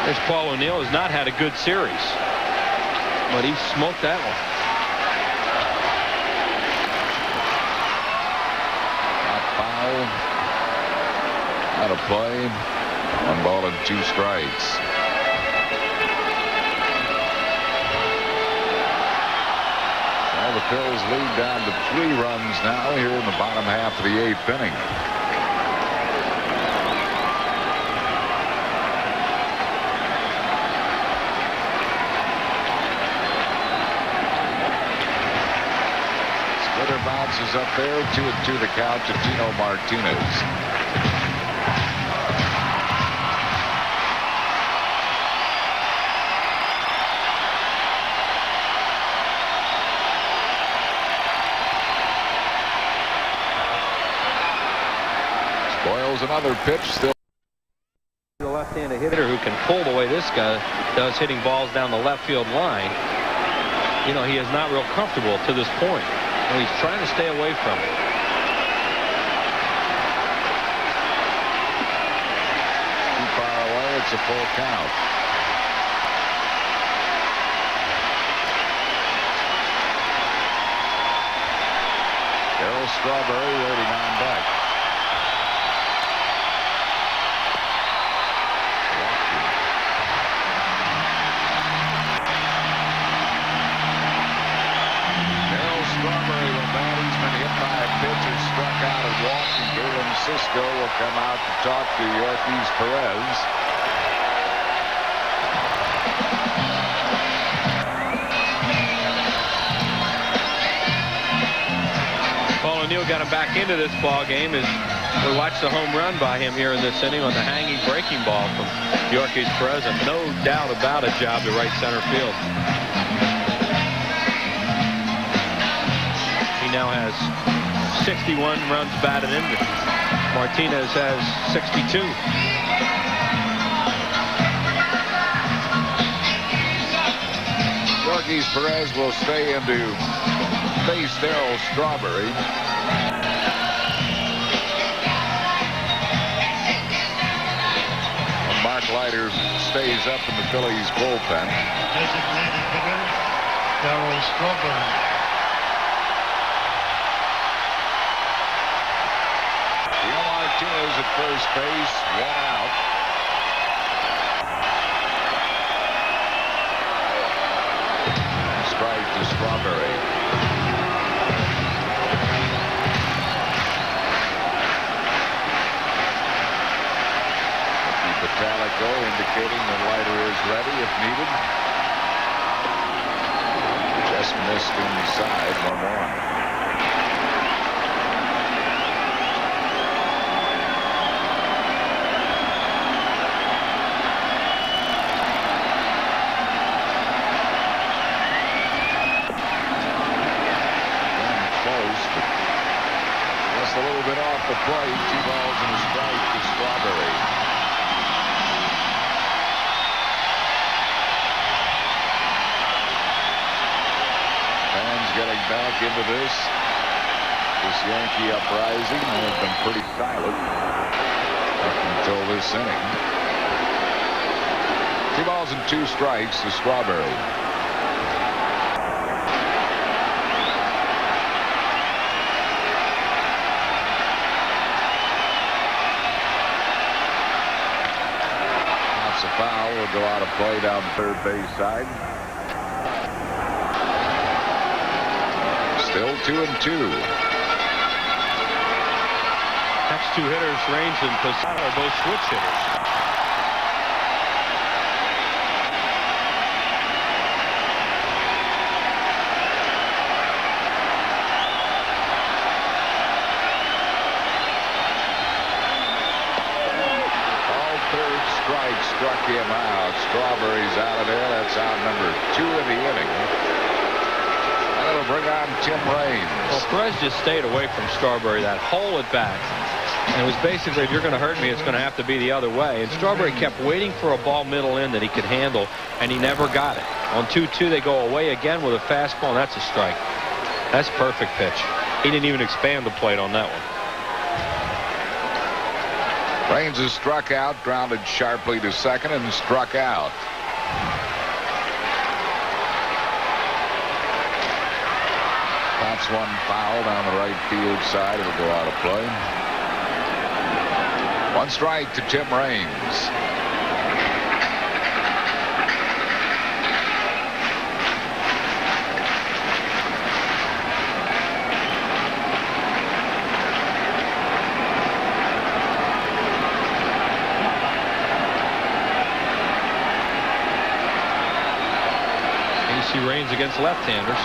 This Paul O'Neill has not had a good series, but he smoked that one. Foul. Out of play. 1 ball and 2 strikes. Well, the Phils lead down to 3 runs now here in the bottom half of the 8th inning. is up there. 2-2 the count to Tino Martinez. Spoils another pitch. Still the left-handed hitter who can pull the way this guy does, hitting balls down the left field line. You know, he is not real comfortable to this point, and he's trying to stay away from it. Too far away. It's a full count. Darryl Strawberry waiting on deck. Cisco will come out to talk to Yankees Perez. Paul O'Neill got him back into this ball game as we watched the home run by him here in this inning on the hanging breaking ball from Yankees Perez. And no doubt about a job to right center field. He now has 61 runs batted in. Martinez has 62. Yankees Perez will stay in to face Darryl Strawberry. And Mark Leiter stays up in the Phillies bullpen. Designated hitter, Darryl Strawberry. Martinez at first base, 1 out. Strike to Strawberry. Vitalico indicating that Leiter is ready if needed. Just missed inside, 1-1. The plate, 2 balls and a strike to Strawberry. Fans getting back into this Yankee uprising has been pretty silent up until this inning. 2 balls and 2 strikes to Strawberry. Foul will go out of play down third base side. Still 2-2. Next 2 hitters, Raines and Posada, are both switch hitters. Struck him out. Strawberry's out of there. That's out number 2 in the inning. And it'll bring on Tim Raines. Well, Perez just stayed away from Strawberry that whole at bat. And it was basically, if you're going to hurt me, it's going to have to be the other way. And Strawberry kept waiting for a ball middle in that he could handle, and he never got it. On 2-2, they go away again with a fastball, and that's a strike. That's a perfect pitch. He didn't even expand the plate on that one. Raines is struck out, grounded sharply to second, and struck out. That's 1 foul down the right field side. It'll go out of play. 1 strike to Tim Raines. Raines against left-handers.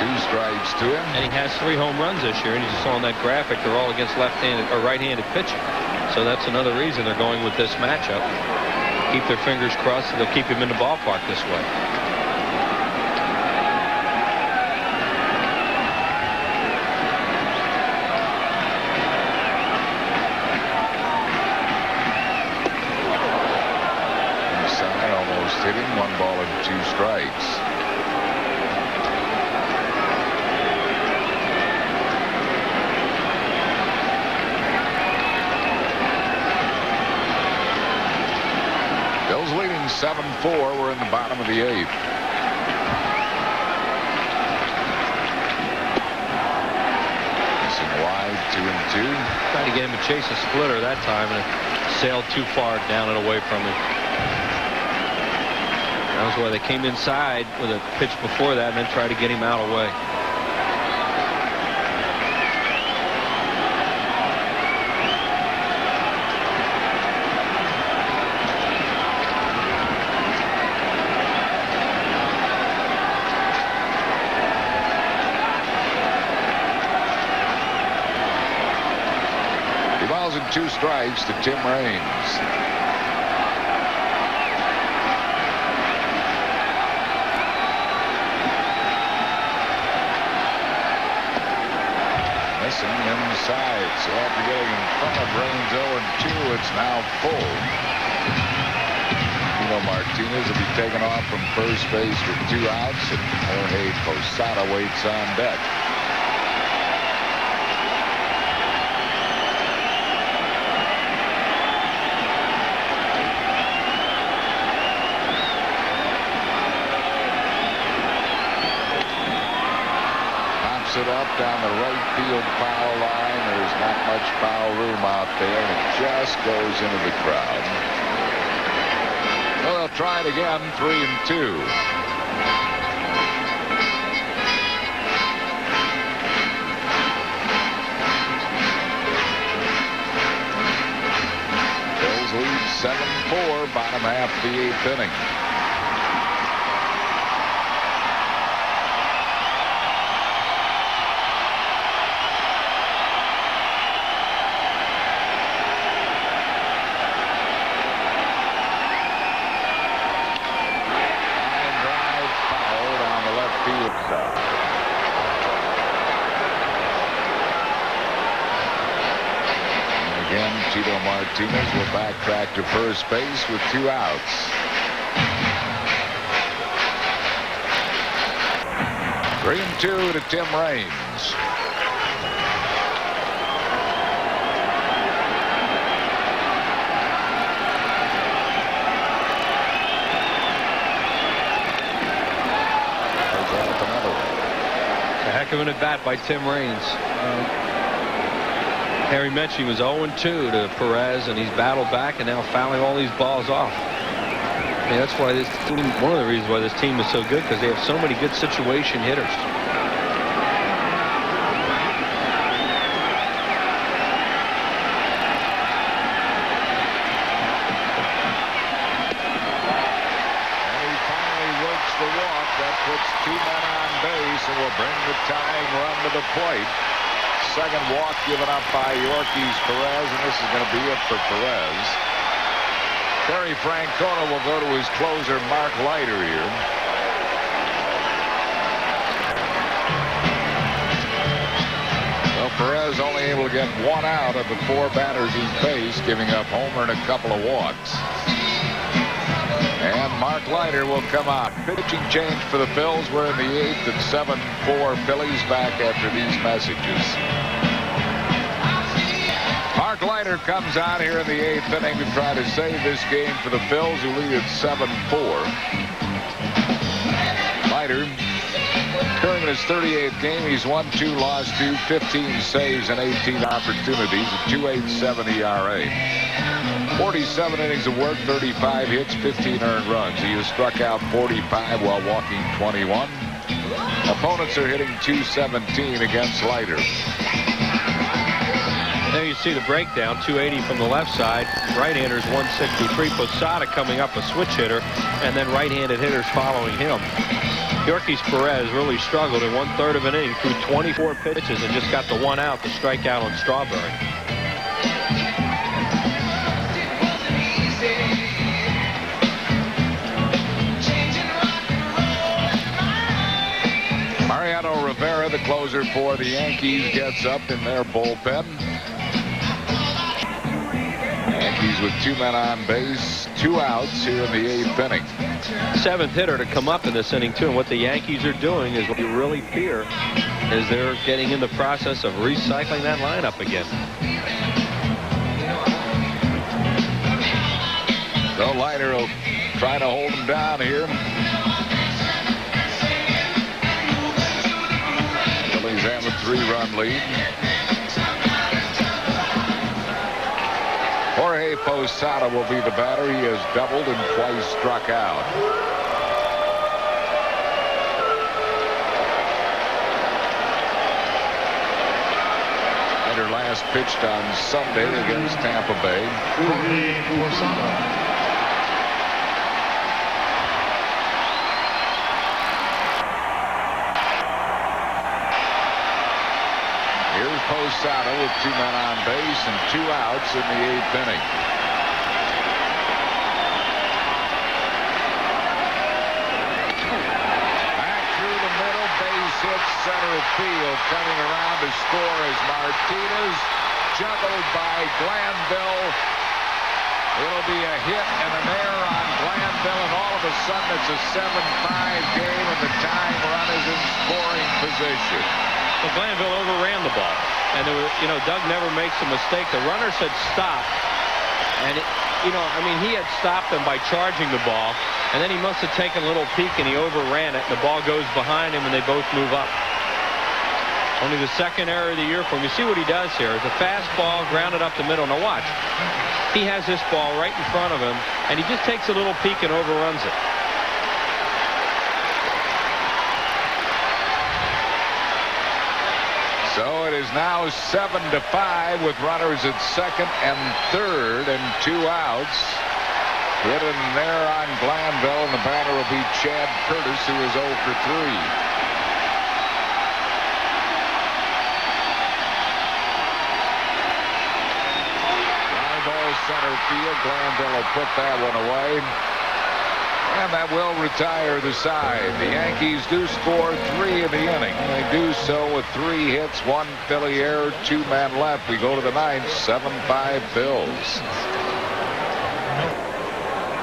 2 strikes to him. And he has 3 home runs this year, and you just saw on that graphic they're all against left-handed or right-handed pitching. So that's another reason they're going with this matchup. Keep their fingers crossed that they'll keep him in the ballpark this way. Inside, almost hitting. 1 ball and 2 strikes. Bills leading 7-4. We're in the bottom of the 8th. Missing wide, 2-2. Tried to get him to chase a splitter that time, and it sailed too far down and away from him. That was why they came inside with a pitch before that and then tried to get him out away. Balls and 2 strikes to Tim Raines. Missing inside, so after getting in front of Raines 0-2, it's now full. Martinez will be taken off from first base with 2 outs, and Jorge Posada waits on deck. It up down the right field foul line. There's not much foul room out there, and it just goes into the crowd. Well, they'll try it again. 3-2. Bills lead 7-4, bottom half of the 8th inning. Tito Martinez will backtrack to first base with 2 outs. Three and 2 to Tim Raines. A heck of an at-bat by Tim Raines. Harry mentioned he was 0-2 to Perez, and he's battled back and now fouling all these balls off. I mean, that's why this team, one of the reasons why this team is so good, because they have so many good situation hitters. And he finally works the walk. That puts 2 men on base and will bring the tying run to the plate. Second walk given up by Yorkie's Perez, and this is going to be it for Perez. Terry Francona will go to his closer, Mark Leiter, here. Well, Perez only able to get 1 out of the 4 batters he faced, giving up homer and a couple of walks. And Mark Leiter will come out. Pitching change for the Phils. We're in the 8th at 7-4 Phillies. Back after these messages. Mark Leiter comes out here in the 8th inning to try to save this game for the Phils, who lead at 7-4. Leiter, during his 38th game, he's won 2, lost 2, 15 saves and 18 opportunities, a 2.87 ERA. 47 innings of work, 35 hits, 15 earned runs. He has struck out 45 while walking 21. Opponents are hitting .217 against Leiter. There you see the breakdown. 280 from the left side. Right-handers 163. Posada coming up, a switch hitter, and then right-handed hitters following him. Yorkie's Perez really struggled in 1/3 of an inning through 24 pitches and just got the 1 out to strike out on Strawberry. Mariano Rivera, the closer for the Yankees, gets up in their bullpen. Yankees with 2 men on base, 2 outs here in the 8th inning. 7th hitter to come up in this inning too, and what the Yankees are doing is what you really fear is they're getting in the process of recycling that lineup again. So Leiter will try to hold him down here. Phillies have a 3-run lead. Jorge Posada will be the batter. He has doubled and twice struck out. Leiter last pitched on Sunday against Tampa Bay. Here's Posada with 2 men on base and 2 outs in the 8th inning. Back through the middle, base hit center field. Coming around to score is Martinez. Juggled by Glanville. It'll be a hit and an error on Glanville, and all of a sudden it's a 7-5 game, and the tying run is in scoring position. Well, Glanville overran the ball, and there were, Doug never makes a mistake. The runner said stop, and he had stopped him by charging the ball, and then he must have taken a little peek and he overran it, and the ball goes behind him, and they both move up. Only the 2nd error of the year for him. You see what he does here? It's a fastball grounded up the middle. Now watch. He has this ball right in front of him, and he just takes a little peek and overruns it. So it is now 7-5 with runners at 2nd and 3rd and 2 outs. Hit in there on Glanville, and the batter will be Chad Curtis, who is 0 for 3. Center field. Glanville will put that one away, and that will retire the side. The Yankees do score 3 in the inning. They do so with 3 hits, 1 Philly error, 2 men left. We go to the 9th, 7-5 Bills.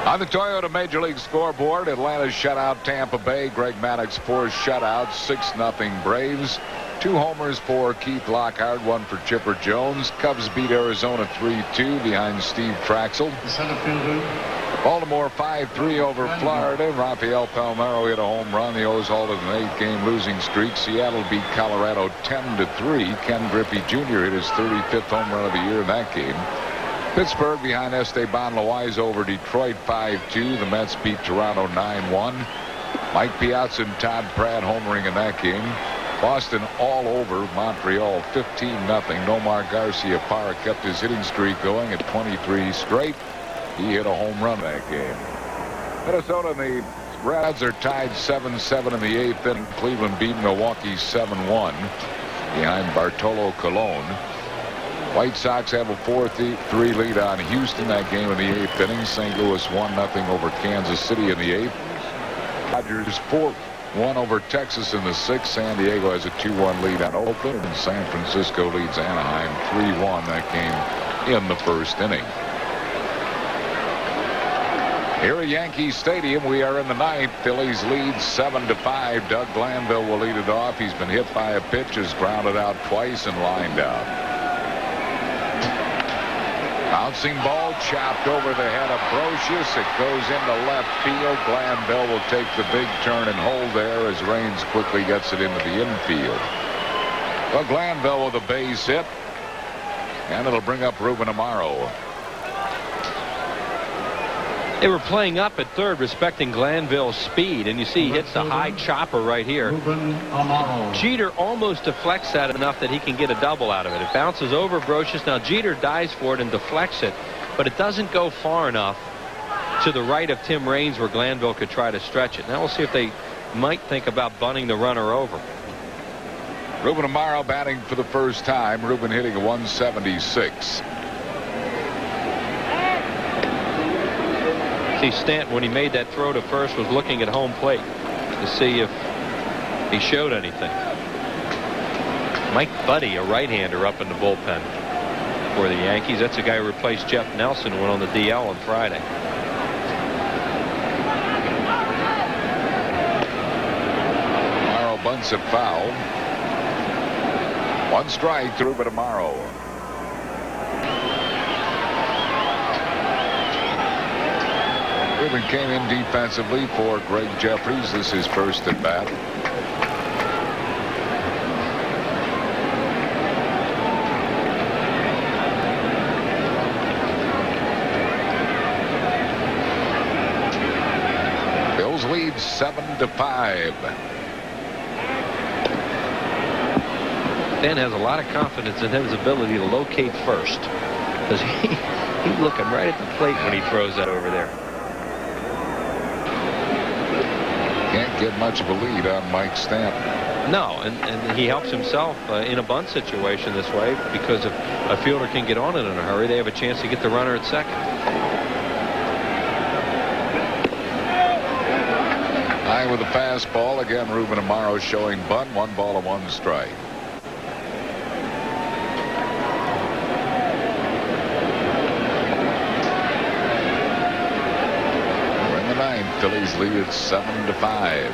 On the Toyota Major League scoreboard, Atlanta shut out Tampa Bay. Greg Maddox 4 shutouts, 6-0 Braves. 2 homers for Keith Lockhart, 1 for Chipper Jones. Cubs beat Arizona 3-2 behind Steve Traxel. Baltimore 5-3 over Florida. Rafael Palmeiro hit a home run. The O's halted an 8-game losing streak. Seattle beat Colorado 10-3. Ken Griffey Jr. hit his 35th home run of the year in that game. Pittsburgh behind Esteban Loaiza over Detroit 5-2. The Mets beat Toronto 9-1. Mike Piazza and Todd Pratt homering in that game. Boston all over Montreal 15-0. Nomar Garcia-Parra kept his hitting streak going at 23 straight. He hit a home run that game. Minnesota and the Reds are tied 7-7 in the 8th inning. Cleveland beat Milwaukee 7-1 behind Bartolo Colon. White Sox have a 4-3 lead on Houston. That game in the 8th inning. St. Louis 1-0 over Kansas City in the 8th. Dodgers 4-1 over Texas in the 6th. San Diego has a 2-1 lead on Oakland, and San Francisco leads Anaheim 3-1. That game in the 1st inning. Here at Yankee Stadium, we are in the 9th. Phillies lead 7-5. Doug Glanville will lead it off. He's been hit by a pitch, has grounded out twice and lined out. Bouncing ball chopped over the head of Brocious. It goes into left field. Glanville will take the big turn and hold there as Raines quickly gets it into the infield. Well, Glanville with a base hit, and it'll bring up Ruben Amaro. They were playing up at third, respecting Glanville's speed, and you see he hits the high chopper right here. Jeter almost deflects that enough that he can get a double out of it. It bounces over Brocious. Now Jeter dives for it and deflects it, but it doesn't go far enough to the right of Tim Raines where Glanville could try to stretch it. Now we'll see if they might think about bunting the runner over. Ruben Amaro batting for the first time. Ruben hitting a 176. See, Stanton, when he made that throw to first, was looking at home plate to see if he showed anything. Mike Buddy, a right-hander, up in the bullpen for the Yankees. That's a guy who replaced Jeff Nelson, who went on the DL on Friday. Amaro bunts it foul. 1 strike to Ruben Amaro. Ruben came in defensively for Greg Jeffries. This is his first at bat. Bills lead 7-5. Dan has a lot of confidence in his ability to locate first, because he's looking right at the plate when he throws that over there. Can't get much of a lead on Mike Stanton. No, and he helps himself in a bunt situation this way, because if a fielder can get on it in a hurry, they have a chance to get the runner at second. High with a fastball. Again, Ruben Amaro showing bunt. 1 ball and 1 strike. We're in the 9th. Phillies lead at 7-5.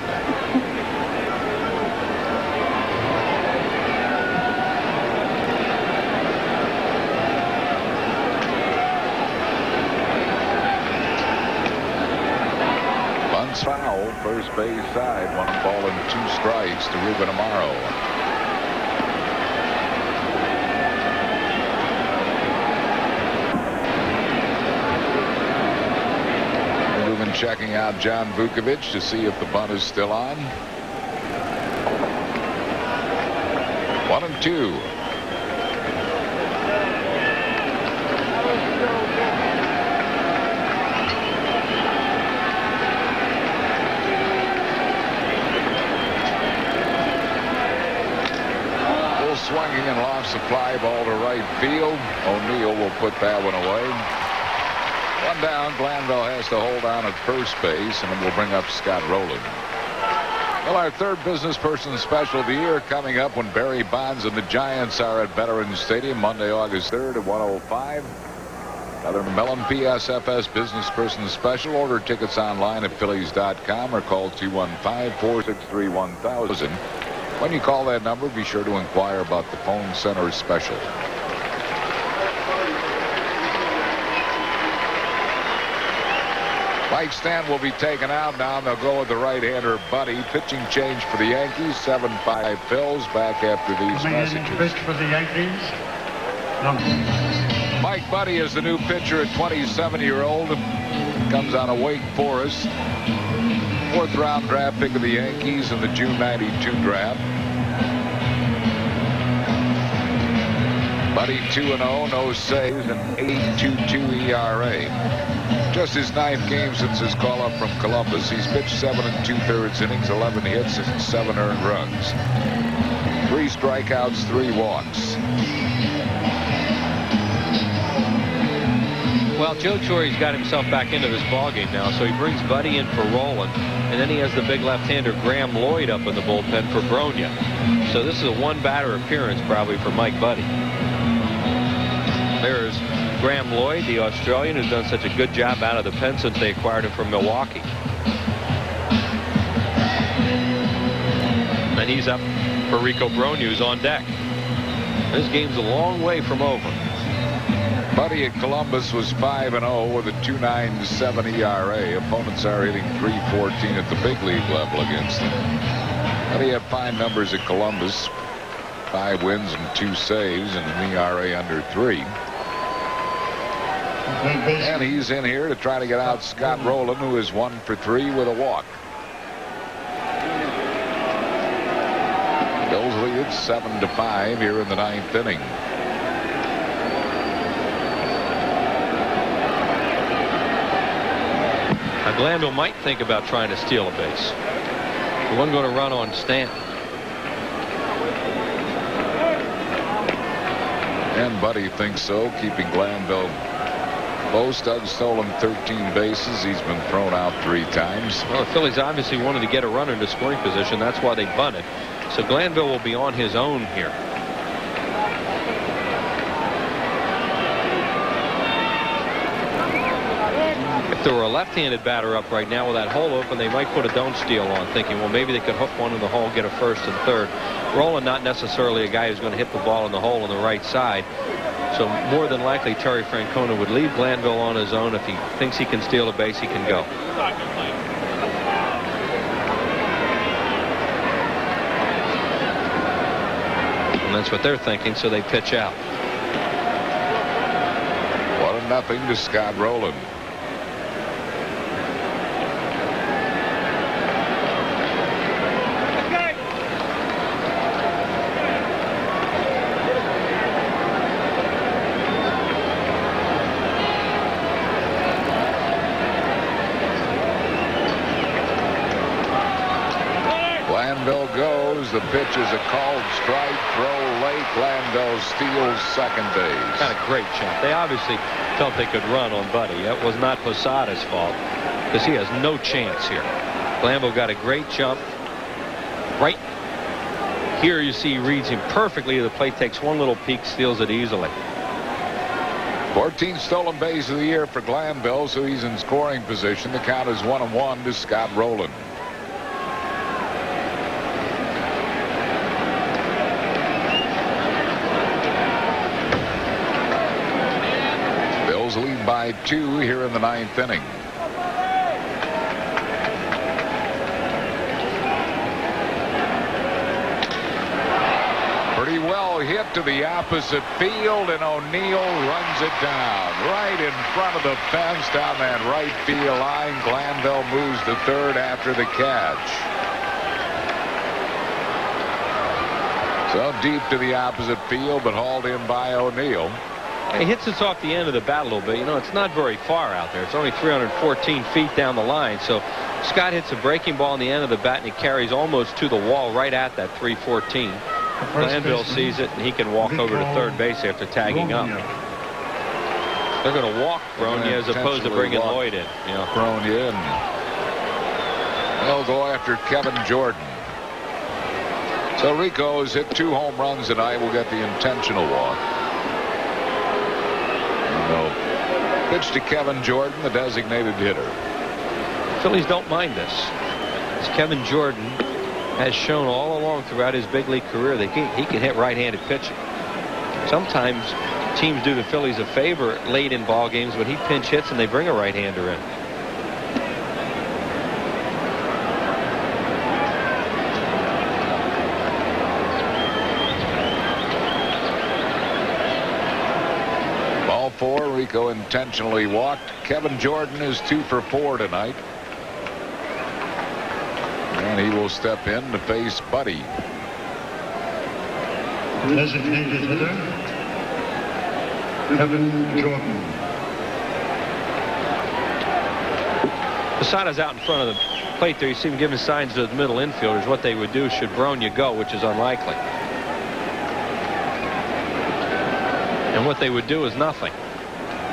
Foul, first base side. 1 ball and 2 strikes to Ruben Amaro. Ruben checking out John Vukovich to see if the bunt is still on. 1-2. Swinging and lofts a fly ball to right field. O'Neill will put that one away. 1 down. Glanville has to hold on at first base, and we'll bring up Scott Rowland. Well, our 3rd business person special of the year coming up when Barry Bonds and the Giants are at Veterans Stadium Monday, August 3rd at 1:05. Another Mellon PSFS business person special. Order tickets online at Phillies.com or call 215-463-1000. When you call that number, be sure to inquire about the phone center special. Mike Stanton will be taken out now, and they'll go with the right-hander Buddy. Pitching change for the Yankees. 7-5 Phils. Back after these messages. Pitch for the Yankees. Mike Buddy is the new pitcher, a 27-year-old. Comes out of Wake Forest. 4th round draft pick of the Yankees in the June '92 draft. Buddy 2-0, no saves, and 8.22 ERA. Just his 9th game since his call-up from Columbus. He's pitched 7 2/3 innings, 11 hits, and 7 earned runs. 3 strikeouts, 3 walks. Well, Joe Torre's got himself back into this ballgame now, so he brings Buddy in for Rowland, and then he has the big left-hander Graham Lloyd up in the bullpen for Bronya. So this is a 1-batter appearance probably for Mike Buddy. There's Graham Lloyd, the Australian, who's done such a good job out of the pen since they acquired him from Milwaukee. And he's up for Rico Bronya, who's on deck. This game's a long way from over. Buddy at Columbus was 5-0 with a 2.97 ERA. Opponents are hitting .314 at the big league level against him. Buddy had fine numbers at Columbus. 5 wins and 2 saves and an ERA under 3. And he's in here to try to get out Scott Rowland, who is 1 for 3 with a walk. Bills lead 7-5 here in the 9th inning. Now Glanville might think about trying to steal a base. He wasn't going to run on Stanton. And Buddy thinks so, keeping Glanville close. Doug stolen 13 bases. He's been thrown out 3 times. Well, the Phillies obviously wanted to get a runner into scoring position. That's why they bunted. So Glanville will be on his own here. If there were a left-handed batter up right now with that hole open, they might put a don't steal on, thinking, well, maybe they could hook one in the hole, get a first and third. Rowland not necessarily a guy who's going to hit the ball in the hole on the right side. So more than likely Terry Francona would leave Glanville on his own. If he thinks he can steal a base, he can go. And that's what they're thinking, so they pitch out. 1-0 to Scott Rowland. Glanville goes. The pitch is a called strike. Throw late. Glanville steals second base. Kind of great shot. They obviously felt they could run on Buddy. That was not Posada's fault, because he has no chance here. Glanville got a great jump. Right here you see he reads him perfectly to the plate, takes one little peek, steals it easily. 14th stolen base of the year for Glanville, so he's in scoring position. The count is 1-1 to Scott Rowland. Bills lead by 2 here in the 9th inning. Pretty well hit to the opposite field, and O'Neill runs it down right in front of the fence down that right field line. Glanville moves to third after the catch. So deep to the opposite field, but hauled in by O'Neill. He hits us off the end of the bat a little bit. You know, it's not very far out there. It's only 314 feet down the line. So Scott hits a breaking ball in the end of the bat, and he carries almost to the wall right at that 314. Glanville sees it, and he can walk over to third base after tagging up. They're going to walk Bronya as opposed to bringing Lloyd in. Yeah. Bronya in. They'll go after Kevin Jordan. So Rico's hit 2 home runs tonight. Will get the intentional walk. Pitch to Kevin Jordan, the designated hitter. Phillies don't mind this. As Kevin Jordan has shown all along throughout his big league career that he can hit right-handed pitching. Sometimes teams do the Phillies a favor late in ball games when he pinch hits and they bring a right-hander in. Ball 4. Rico intentionally walked. Kevin Jordan is 2 for 4 tonight. And he will step in to face Buddy. Designated hitter, Kevin Jordan. Posada's out in front of the plate there. You see him giving signs to the middle infielders what they would do should Bronya go, which is unlikely. And what they would do is nothing,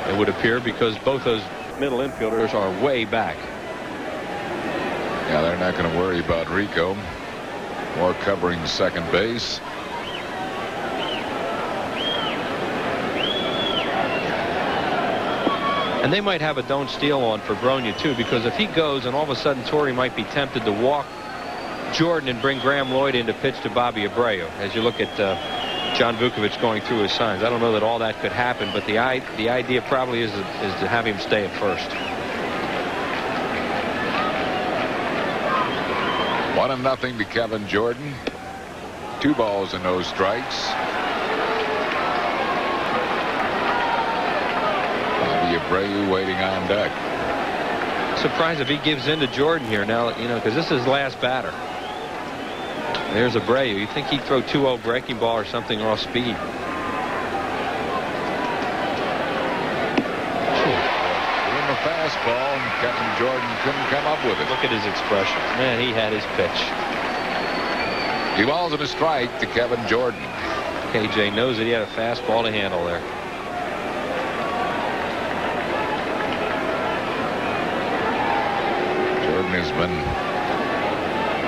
it would appear, because both those middle infielders are way back. Yeah, they're not going to worry about Rico. More covering second base. And they might have a don't steal on for Bronya too, because if he goes and all of a sudden Torrey might be tempted to walk Jordan and bring Graham Lloyd in to pitch to Bobby Abreu, as you look at John Vukovich going through his signs. I don't know that all that could happen, but the idea probably is to have him stay at first. 1-0 to Kevin Jordan. 2 balls and no strikes. Bobby Abreu waiting on deck. Surprised if he gives in to Jordan here now, you know, because this is his last batter. There's Abreu. You think he'd throw 2-0 breaking ball or something off speed. fastball, and Kevin Jordan couldn't come up with it. Look at his expression. Man, he had his pitch. 2 balls and a strike to Kevin Jordan. KJ knows that he had a fastball to handle there. Jordan has been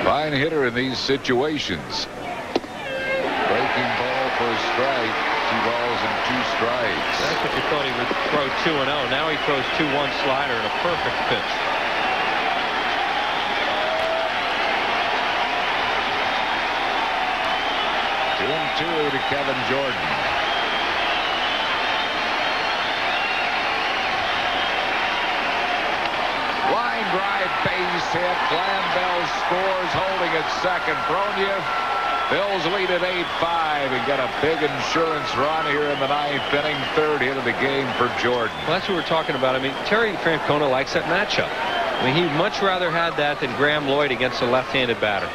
a fine hitter in these situations. Breaking ball for a strike. 2 balls and 2 strikes. That's what you thought he would throw 2-0. Now he throws 2-1 slider and a perfect pitch. Two to Kevin Jordan. Line drive, base hit. Glanville scores, holding at second. Bronya. Bills lead at 8-5 and get a big insurance run here in the 9th inning. 3rd hit of the game for Jordan. Well, that's what we're talking about. I mean, Terry Francona likes that matchup. I mean, he'd much rather had that than Graham Lloyd against a left-handed batter.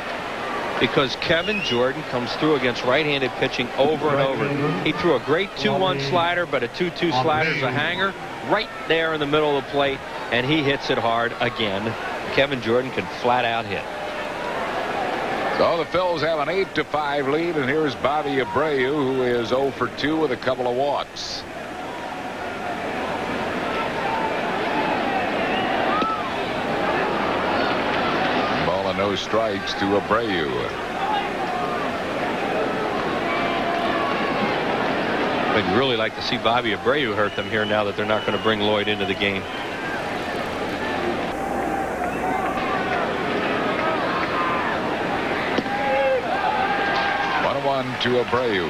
Because Kevin Jordan comes through against right-handed pitching over and over. He threw a great 2-1 slider, but a 2-2 slider's a hanger right there in the middle of the plate, and he hits it hard again. Kevin Jordan can flat out hit. So the Phils have an 8-5 lead, and here's Bobby Abreu, who is 0 for 2 with a couple of walks. Ball and no strikes to Abreu. I'd really like to see Bobby Abreu hurt them here now that they're not going to bring Lloyd into the game. 1-1 to Abreu.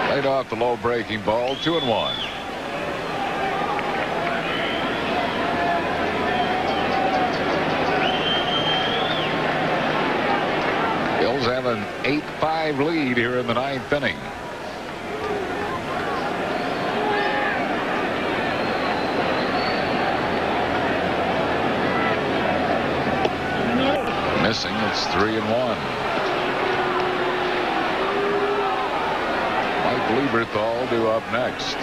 Laid off the low breaking ball. 2-1. Have an 8-5 lead here in the 9th inning. Missing. It's 3-1. Mike Lieberthal due up next.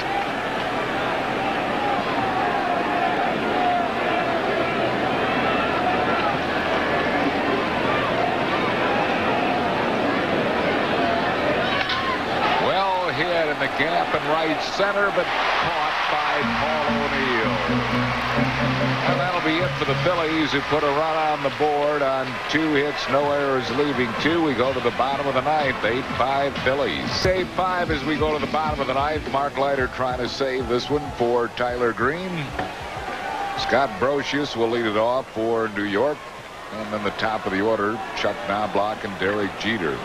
In the gap in right center, but caught by Paul O'Neill. And that'll be it for the Phillies, who put a run on the board on 2 hits, no errors, leaving 2. We go to the bottom of the 9th. 8-5 Phillies. 8-5 as we go to the bottom of the 9th. Mark Leiter trying to save this one for Tyler Green. Scott Brocious will lead it off for New York. And then the top of the order, Chuck Knobloch and Derek Jeter.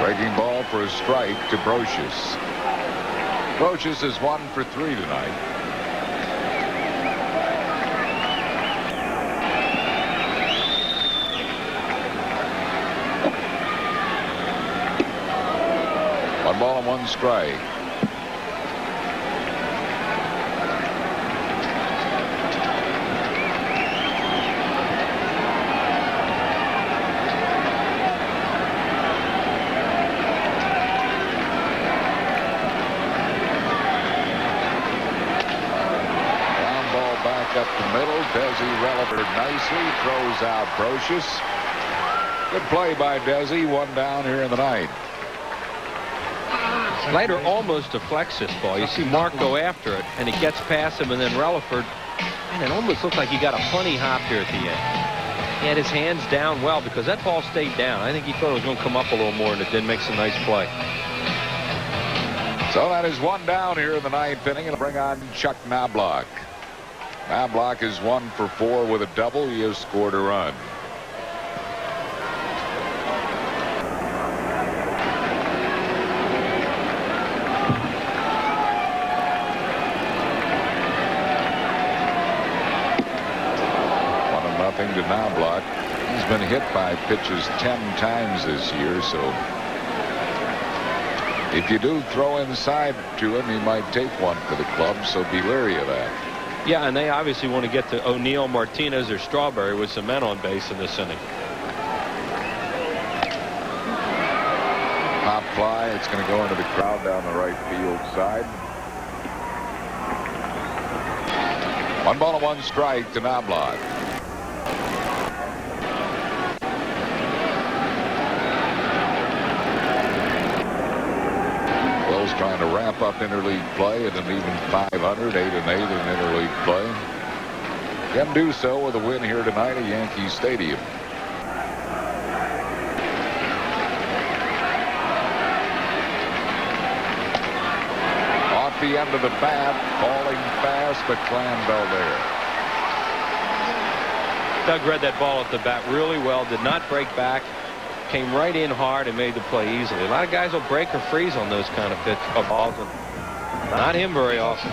Breaking ball for a strike to Brocious. Brocious is 1 for 3 tonight. One ball and 1 strike. Up the middle. Desi Relevant nicely throws out Brocious. Good play by Desi. 1 down here in the 9th. Leiter almost deflects this ball. You see Mark go after it, and it gets past him, and then Relaford, and it almost looked like he got a funny hop here at the end. He had his hands down well because that ball stayed down. I think he thought it was going to come up a little more, and it did make some nice play. So that is 1 down here in the 9th inning. It'll bring on Chuck Knobloch. Knobloch is 1 for 4 with a double. He has scored a run. to Knobloch. He's been hit by pitches 10 times this year, so if you do throw inside to him, he might take one for the club, so be wary of that. Yeah, and they obviously want to get to O'Neill, Martinez, or Strawberry with some men on base in this inning. Pop fly. It's going to go into the crowd down the right field side. 1 ball and 1 strike to Knobloch. Wells trying to wrap up interleague play at an even 500, 8-8 in interleague play. Can do so with a win here tonight at Yankee Stadium. Off the end of the bat, falling fast, but Clanville there. Doug read that ball at the bat really well, did not break back, came right in hard and made the play easily. A lot of guys will break or freeze on those kind of balls, and not him very often.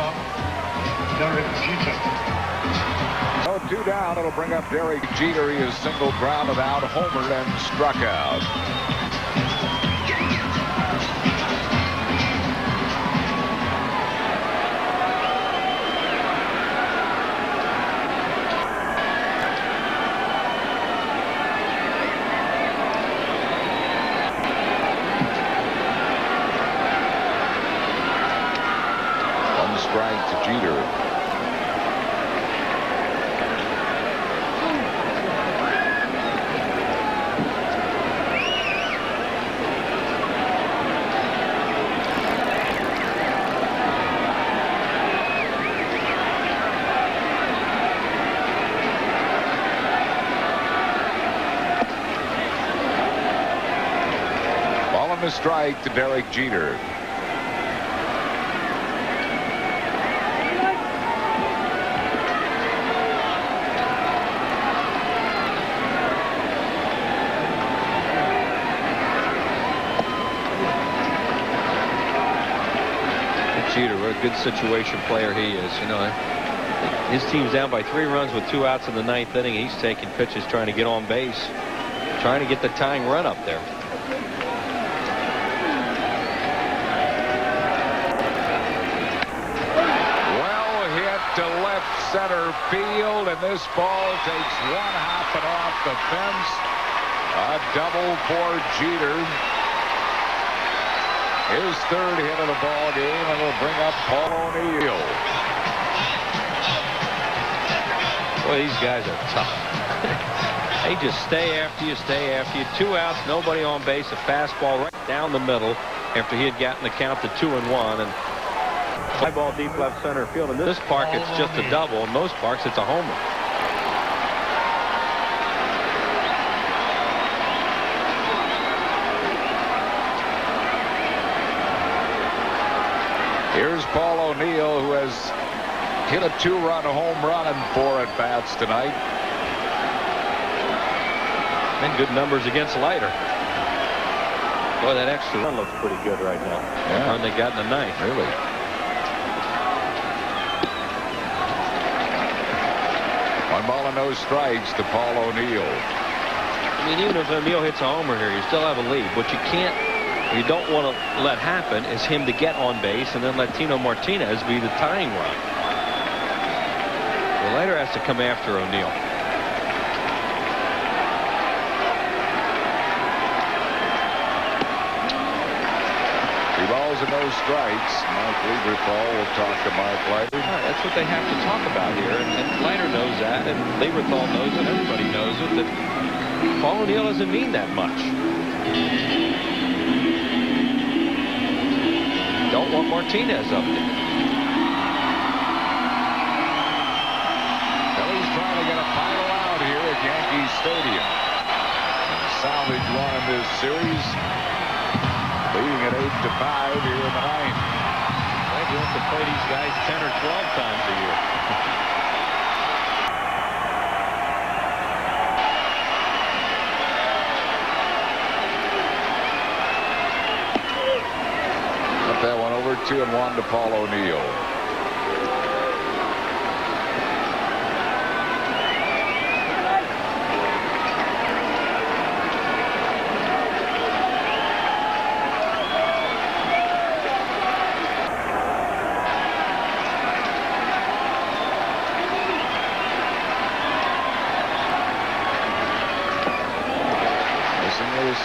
So 2 down. It'll bring up Derek Jeter. He is single grounded out, homered, and struck out. Strike to Jeter. Ball on the strike to Derek Jeter. Jeter, what a good situation player he is. You know, his team's down by 3 runs with 2 outs in the 9th inning. He's taking pitches trying to get on base, trying to get the tying run up there. Well hit to left center field, and this ball takes 1 hopping off the fence. A double for Jeter. His 3rd hit of the ball game, and it'll bring up Paul O'Neill. Boy, these guys are tough. They just stay after you, stay after you. 2 outs, nobody on base, a fastball right down the middle after he had gotten the count to 2-1, and fly ball deep left center field. In this park, it's just a double. In most parks, it's a homer. Here's Paul O'Neill, who has hit a 2-run home run in 4 at-bats tonight. And good numbers against Leiter. Boy, that extra run looks pretty good right now. Yeah. And they got in the 9th. Really. One ball and no strikes to Paul O'Neill. I mean, even if O'Neill hits a homer here, you still have a lead. What you don't want to let happen is him to get on base and then let Tino Martinez be the tying run. The Leiter has to come after O'Neill. Three balls and no strikes. Mike Lieberthal will talk to Mark Leiter. That's what they have to talk about here, and Leiter knows that, and Lieberthal knows it, everybody knows it, that Paul O'Neill doesn't mean that much. Don't want Martinez up there. Phillies trying to get a final out here at Yankee Stadium. And salvage one in this series, leading at 8-5 here in the 9th. Well, you have to play these guys 10 or 12 times a year. That one over, 2-1 to Paul O'Neill.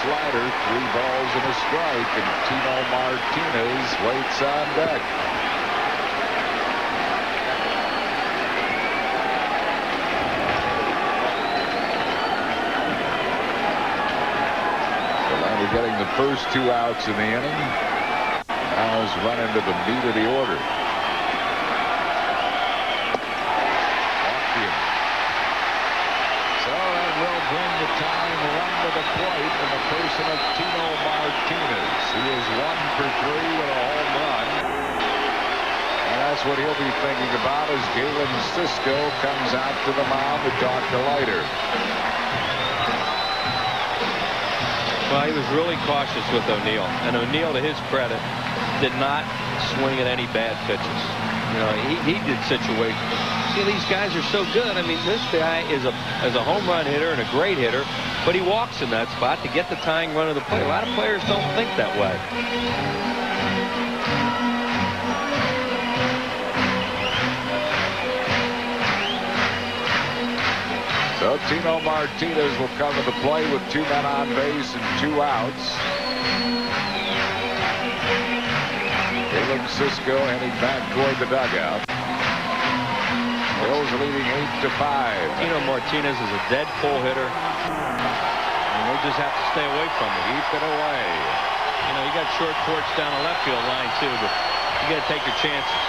slider, 3 balls and a strike, and Tino Martinez waits on deck. Philadelphia getting the first 2 outs in the inning. Now is run into the meat of the order. So that will bring the tying run to the plate in the person of Tino Martinez. He is 1 for 3 with a home run. And that's what he'll be thinking about as Galen Cisco comes out to the mound to talk to Leiter. Well, he was really cautious with O'Neill, and O'Neill, to his credit, did not swing at any bad pitches. You know, he did situations. See, these guys are so good. I mean, this guy is a home run hitter and a great hitter, but he walks in that spot to get the tying run of the play. A lot of players don't think that way. So Tino Martinez will come to the plate with 2 men on base and 2 outs. Galen Cisco heading back toward the dugout. Phil's leading 8-5. Tino Martinez is a dead pull hitter, and we'll just have to stay away from him. Keep it away. You know, you got short porch down the left field line too, but you got to take your chances.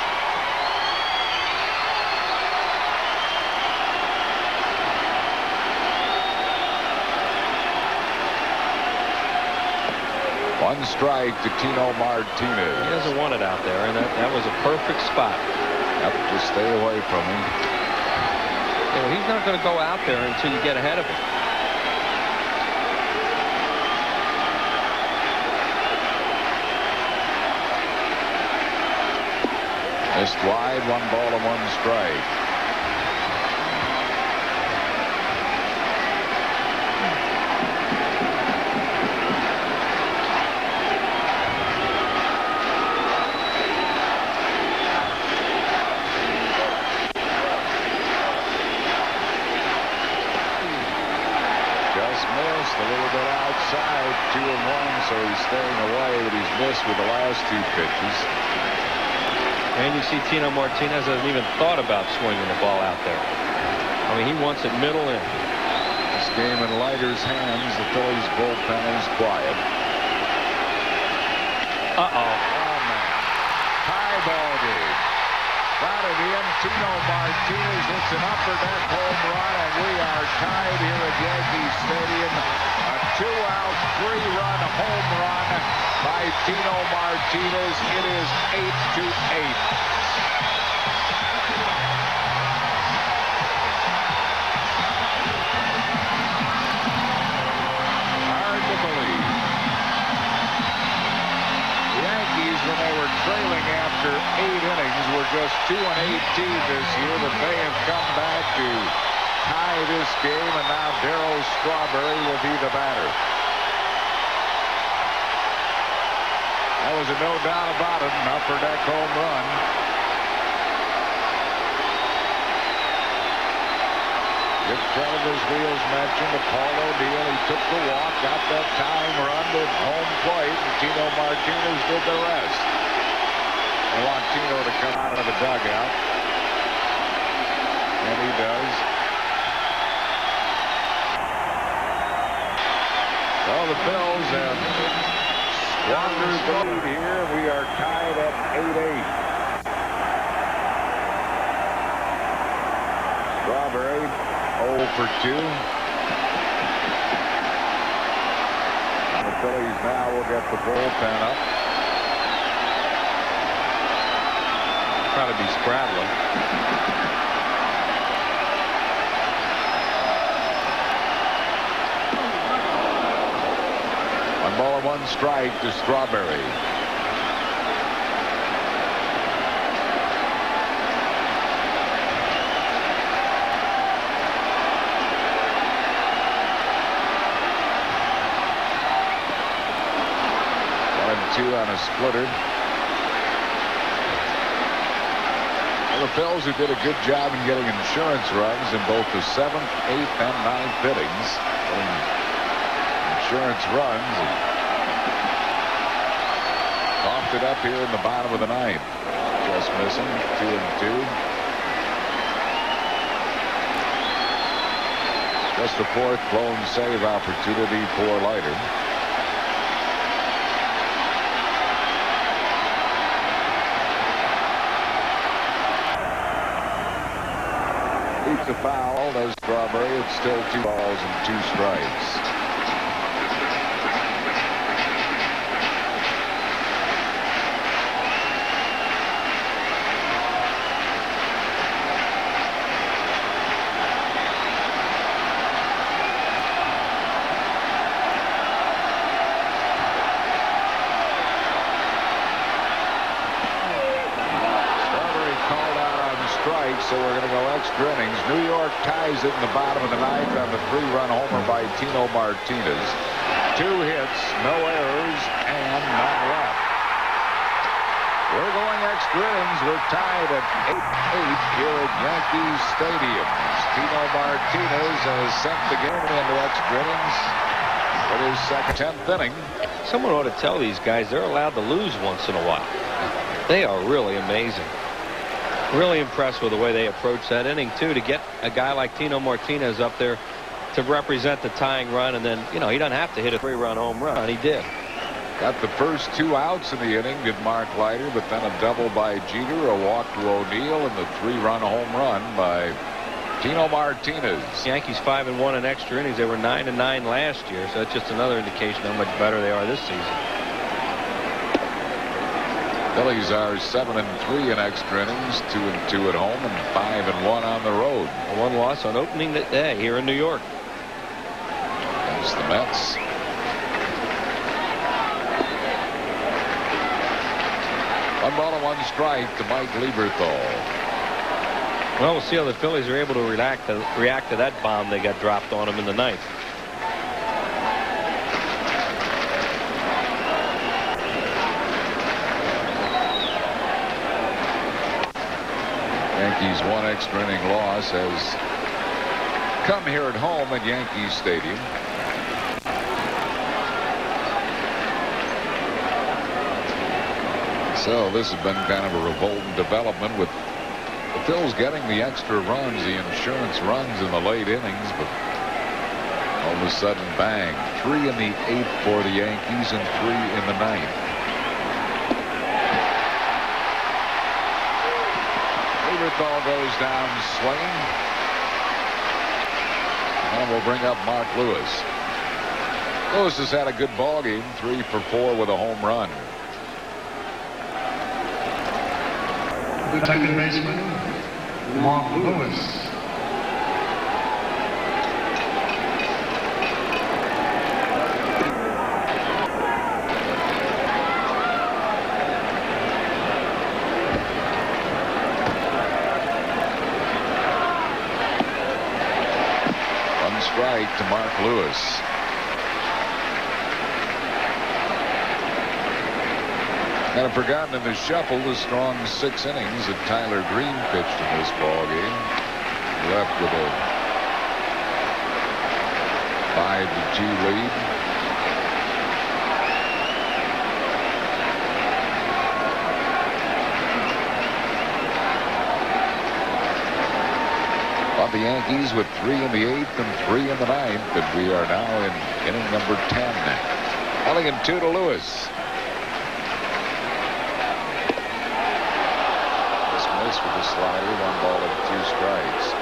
One strike to Tino Martinez. He doesn't want it out there, and that was a perfect spot. Yep, just stay away from him. You know, he's not going to go out there until you get ahead of him. Missed wide, 1 ball and 1 strike. A little bit outside, 2-1, so he's staying away, but he's missed with the last 2 pitches. And you see Tino Martinez hasn't even thought about swinging the ball out there. I mean, he wants it middle in. This game in Leiter's hands. The Phillies bullpen is quiet. Uh-oh. Oh, man. Tie ball game. Got it in. Tino Martinez hits an upper deck home run, and we are tied here at Yankee Stadium. A 2-out, 3-run home run by Tino Martinez. It is 8-8. Hard to believe. The Yankees, when they were trailing after 8 innings, were just 2-18 this year, but they have come back to tie this game, and now Darryl Strawberry will be the batter. That was a no doubt about it, an upper deck home run. Give credit, as Wheels mentioned, to Paul O'Neill. He took the walk, got that tying run to home plate, and Tino Martinez did the rest. They want Tino to come out of the dugout, and he does. Well, the Phils have squandered the lead here. We are tied at 8-8. Strawberry 0 for 2. And the Phillies now will get the bullpen up. Try to be spraddling. 1 ball and 1 strike to Strawberry. Two on a splitter. Well, the Phils, who did a good job in getting insurance runs in both the 7th, 8th, and 9th innings. insurance runs. Coughed it up here in the bottom of the ninth. Just missing. 2-2. Just the fourth blown save opportunity for Leiter. Beats a foul, does Strawberry. It's still 2 balls and 2 strikes. So we're going to go extra innings. New York ties it in the bottom of the ninth on the 3-run homer by Tino Martinez. 2 hits, no errors, and none left. We're going extra innings. We're tied at 8-8 here at Yankee Stadium. Tino Martinez has sent the game into extra innings for his second 10th inning. Someone ought to tell these guys they're allowed to lose once in a while. They are really amazing. Really impressed with the way they approach that inning, too, to get a guy like Tino Martinez up there to represent the tying run. And then, you know, he doesn't have to hit a 3-run home run. He did. Got the first 2 outs in the inning, did Mark Leiter, but then a double by Jeter, a walk to O'Neill, and the 3-run home run by Tino Martinez. Yankees 5-1 in extra innings. They were 9-9 last year, so that's just another indication how much better they are this season. Phillies are 7-3 in extra innings, 2-2 at home, and 5-1 on the road. 1 loss on opening day here in New York. Against the Mets. One ball and 1 strike to Mike Lieberthal. Well, we'll see how the Phillies are able to react to that bomb they got dropped on them in the ninth. Yankees' 1 extra inning loss has come here at home at Yankee Stadium. So this has been kind of a revolting development with the Phils getting the extra runs, the insurance runs in the late innings, but all of a sudden, bang, 3 in the 8th for the Yankees and 3 in the 9th. Lieberthal goes down swinging. And we'll bring up Mark Lewis. Lewis has had a good ball game, 3 for 4 with a home run. The second baseman, Mark Lewis. Strike to Mark Lewis. Kind of forgotten in the shuffle the strong 6 innings that Tyler Green pitched in this ball game. Left with a 5-2 lead. The Yankees with 3 in the 8th and 3 in the 9th, and we are now in inning number 10. Only in 2 to Lewis. Dismissed with a slider, 1 ball and 2 strikes.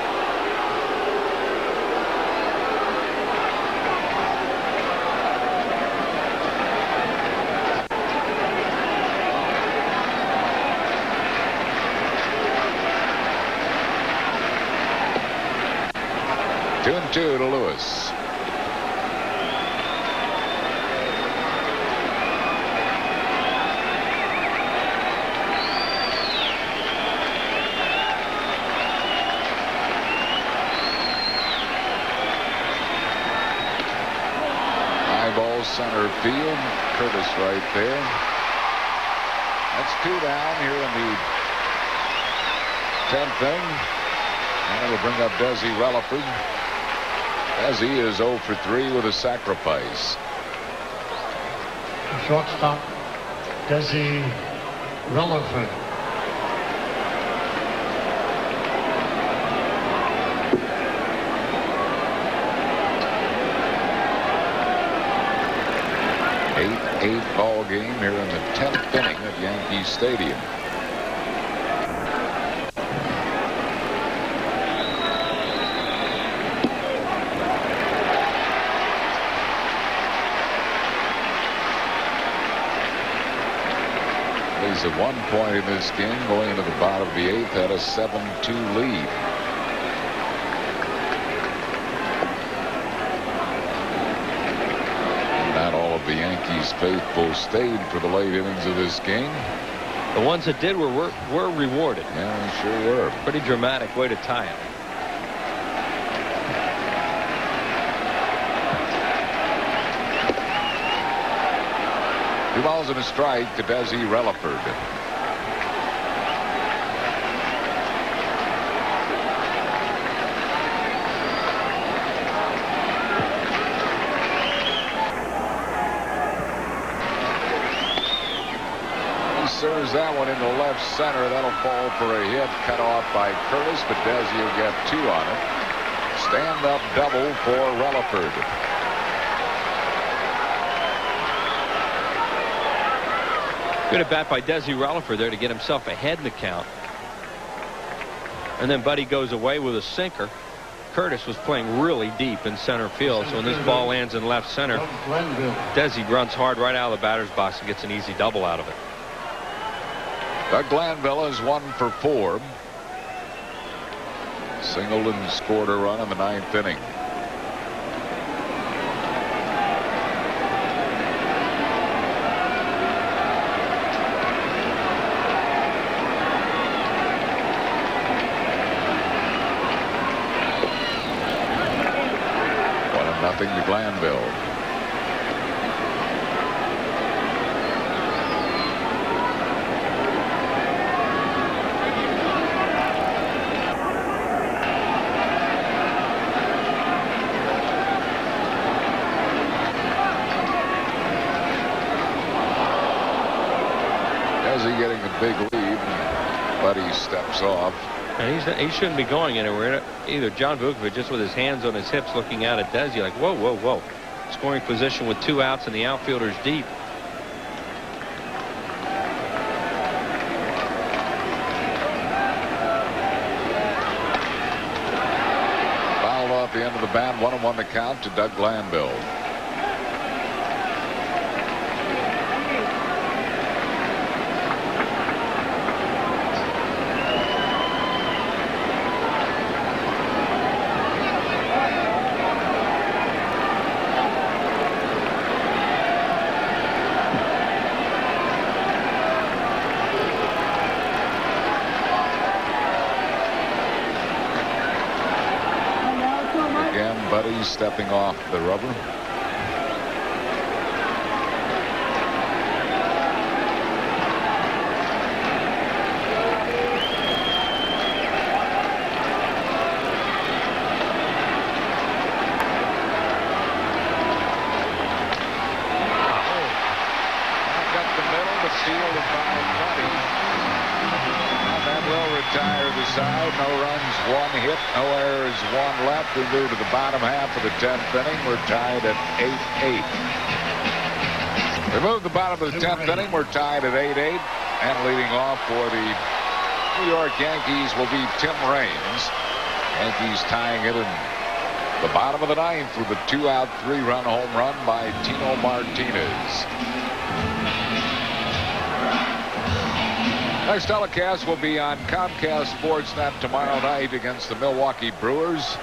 Two and 2 to Lewis. High ball center field. Curtis right there. That's 2 down here in the 10th inning. And it'll bring up Desi Relaford, as he is 0 for 3 with a sacrifice. Shortstop, Desi Relaford. Eighth ball game here in the 10th inning at Yankee Stadium. He's at one point in this game, going into the bottom of the 8th, had a 7-2 lead. The Yankees faithful stayed for the late innings of this game. The ones that did were rewarded. Yeah, they sure were. Pretty dramatic way to tie it. 2 balls and a strike to Desi Relaford. Serves that one into left center. That'll fall for a hit, cut off by Curtis, but Desi will get 2 on it. Stand-up double for Relaford. Good at bat by Desi Relaford there to get himself ahead in the count. And then Buddy goes away with a sinker. Curtis was playing really deep in center field, so when this ball lands in left center, Desi runs hard right out of the batter's box and gets an easy double out of it. Doug Glanville is 1 for 4. Singled and scored a run in the 9th inning. Nothing to Glanville. Getting a big lead, but he steps off. And he shouldn't be going anywhere. Either John Vukovic just with his hands on his hips looking out at Desi like, whoa, whoa, whoa. Scoring position with 2 outs and the outfielder's deep. Fouled off the end of the bat, 1-1 the count to Doug Glanville. Stepping off the rubber. Got the middle, but sealed by Buddy. That will retire the side. No runs, 1 hit, no errors, 1 left. We move to the bottom half of the 10th inning. We're tied at 8-8. We move to the bottom of the 10th inning. We're tied at 8-8. And leading off for the New York Yankees will be Tim Raines. Yankees tying it in the bottom of the 9th with a 2-out, 3-run home run by Tino Martinez. Next telecast will be on Comcast Sportsnet tomorrow night against the Milwaukee Brewers.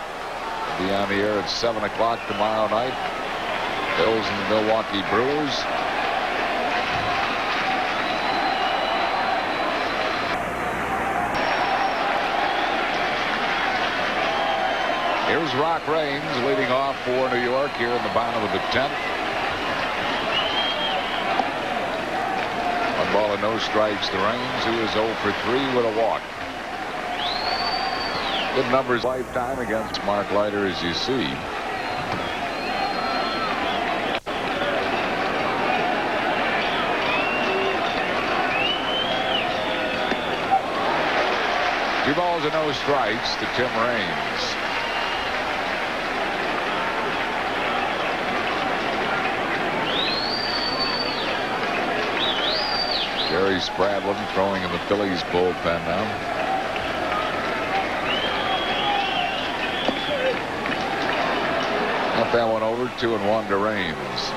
We'll be on the air at 7 o'clock tomorrow night. Bills and the Milwaukee Brewers. Here's Rock Raines leading off for New York here in the bottom of the 10th. 1 ball and no strikes to Raines, who is 0 for 3 with a walk. Good numbers lifetime against Mark Leiter, as you see. 3 balls and no strikes to Tim Raines. Gary Spradlin throwing in the Phillies bullpen now. Got that one over. 2-1 to Raines.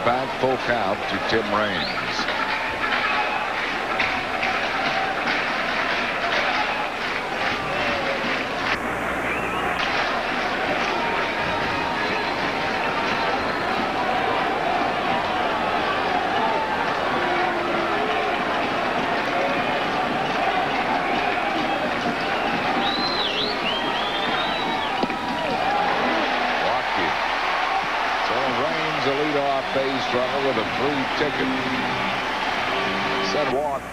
Back full count to Tim Raines. Base runner with a free ticket.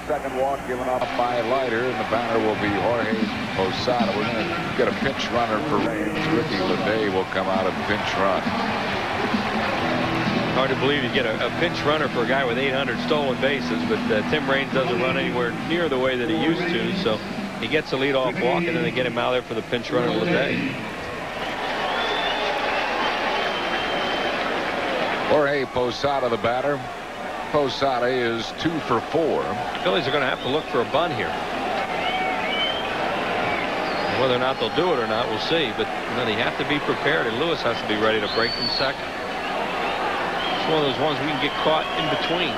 Second walk given up by Leiter, and the batter will be Jorge Posada. We're going to get a pinch runner for Raines. Ricky Leday will come out and pinch run. Hard to believe you get a pinch runner for a guy with 800 stolen bases, but Tim Raines doesn't run anywhere near the way that he used to, so he gets a leadoff walk, and then they get him out there for the pinch runner Leday. Jorge Posada, the batter. Posada is 2 for 4. The Phillies are going to have to look for a bunt here. Whether or not they'll do it or not, we'll see. But they have to be prepared, and Lewis has to be ready to break from second. It's one of those ones we can get caught in between.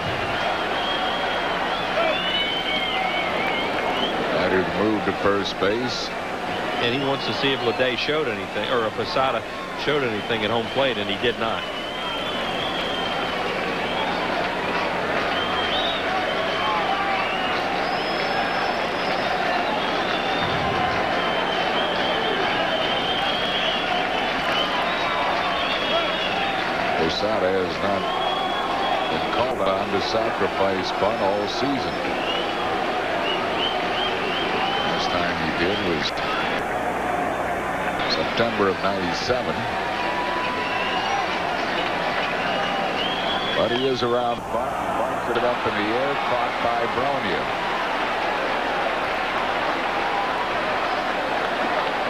Batter's moved to first base. And he wants to see if Leday showed anything, or if Posada showed anything at home plate, and he did not. Posada has not been called on to sacrifice bunt all season. Last time he did was September of '97. But he is around bunt, bunts it up in the air, caught by Bronya.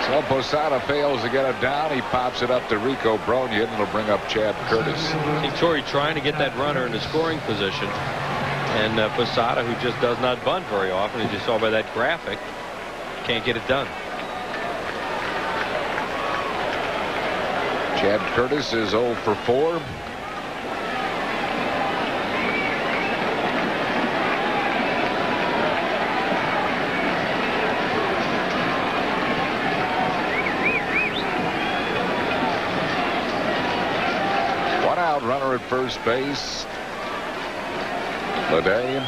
So Posada fails to get it down. He pops it up to Rico Bronya, and it'll bring up Chad Curtis. I think Torrey trying to get that runner in a scoring position, and Posada, who just does not bunt very often, as you saw by that graphic, can't get it done. Chad Curtis is 0 for 4. Runner at first base. Leday.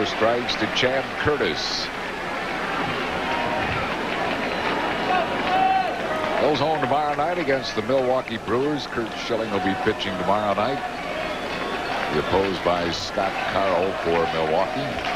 Strikes to Chad Curtis. Goes home tomorrow night against the Milwaukee Brewers. Kurt Schilling will be pitching tomorrow night. He opposed by Scott Carroll for Milwaukee.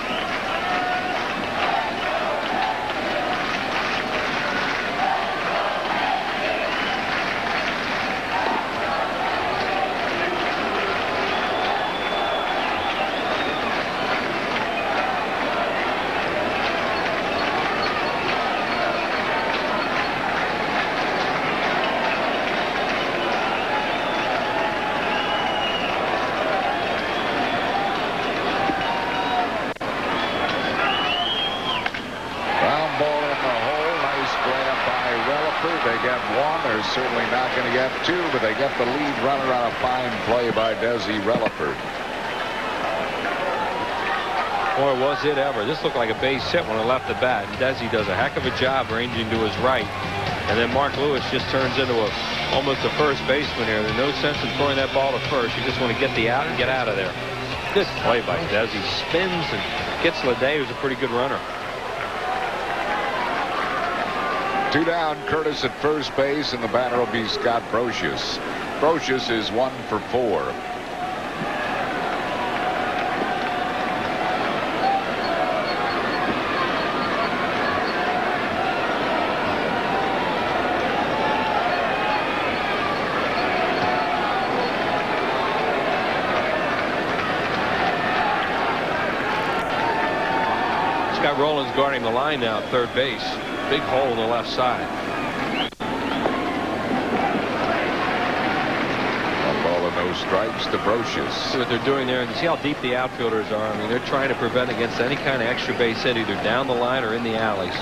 certainly not going to get 2, but they get the lead runner on a fine play by Desi Relaford. Boy, was it ever. This looked like a base hit when it left the bat. And Desi does a heck of a job ranging to his right. And then Mark Lewis just turns into almost a first baseman here. There's no sense in throwing that ball to first. You just want to get the out and get out of there. Good play by Desi. Spins and gets Leday, who's a pretty good runner. 2 down, Curtis at first base, and the batter will be Scott Brocious. Brocious is 1 for 4. Scott Rowland's guarding the line now at third base. Big hole in the left side. 1 ball and no strikes to Brocious. See what they're doing there, and see how deep the outfielders are. I mean, they're trying to prevent against any kind of extra base hit, either down the line or in the alleys.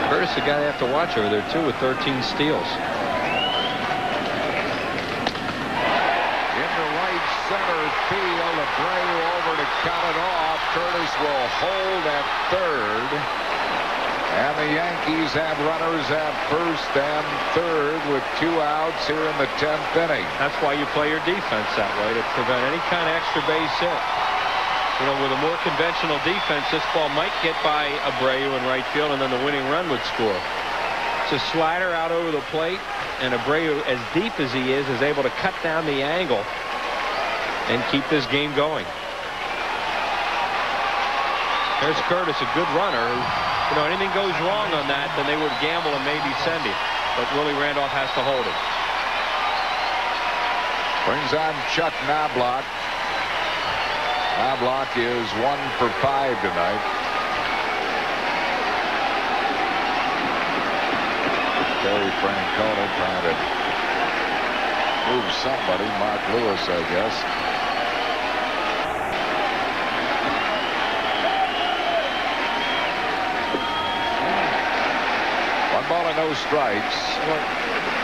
Curtis, the guy they have to watch over there too, with 13 steals. Center field, Abreu over to cut it off. Curtis will hold at third. And the Yankees have runners at first and third with 2 outs here in the 10th inning. That's why you play your defense that way, to prevent any kind of extra base hit. You know, with a more conventional defense, this ball might get by Abreu in right field, and then the winning run would score. It's a slider out over the plate, and Abreu, as deep as he is able to cut down the angle and keep this game going. There's Curtis, a good runner. You know, anything goes wrong on that, then they would gamble and maybe send him. But Willie Randolph has to hold it. Brings on Chuck Knobloch. Knobloch is 1 for 5 tonight. Terry Francona trying to move somebody. Mark Lewis, I guess. 1 ball and no strikes. Well,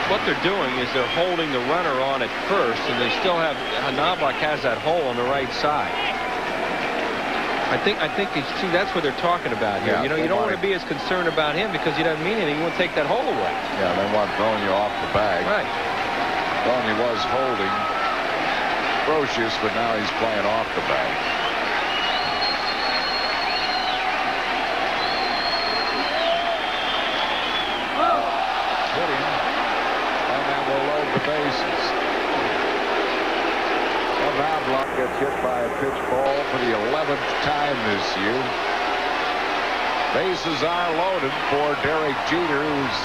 what they're doing is they're holding the runner on at first, and they still have Knobloch has that hole on the right side. I think see, that's what they're talking about here. Yeah, you know, you don't want to be as concerned about him because he doesn't mean anything. You want to take that hole away. Yeah, they want throwing you off the bag. Right. Tony was holding Brocious, but now he's playing off the bag. Hit him, and that will load the bases. Well, Knobloch gets hit by a pitch ball for the 11th time this year. Bases are loaded for Derek Jeter, who's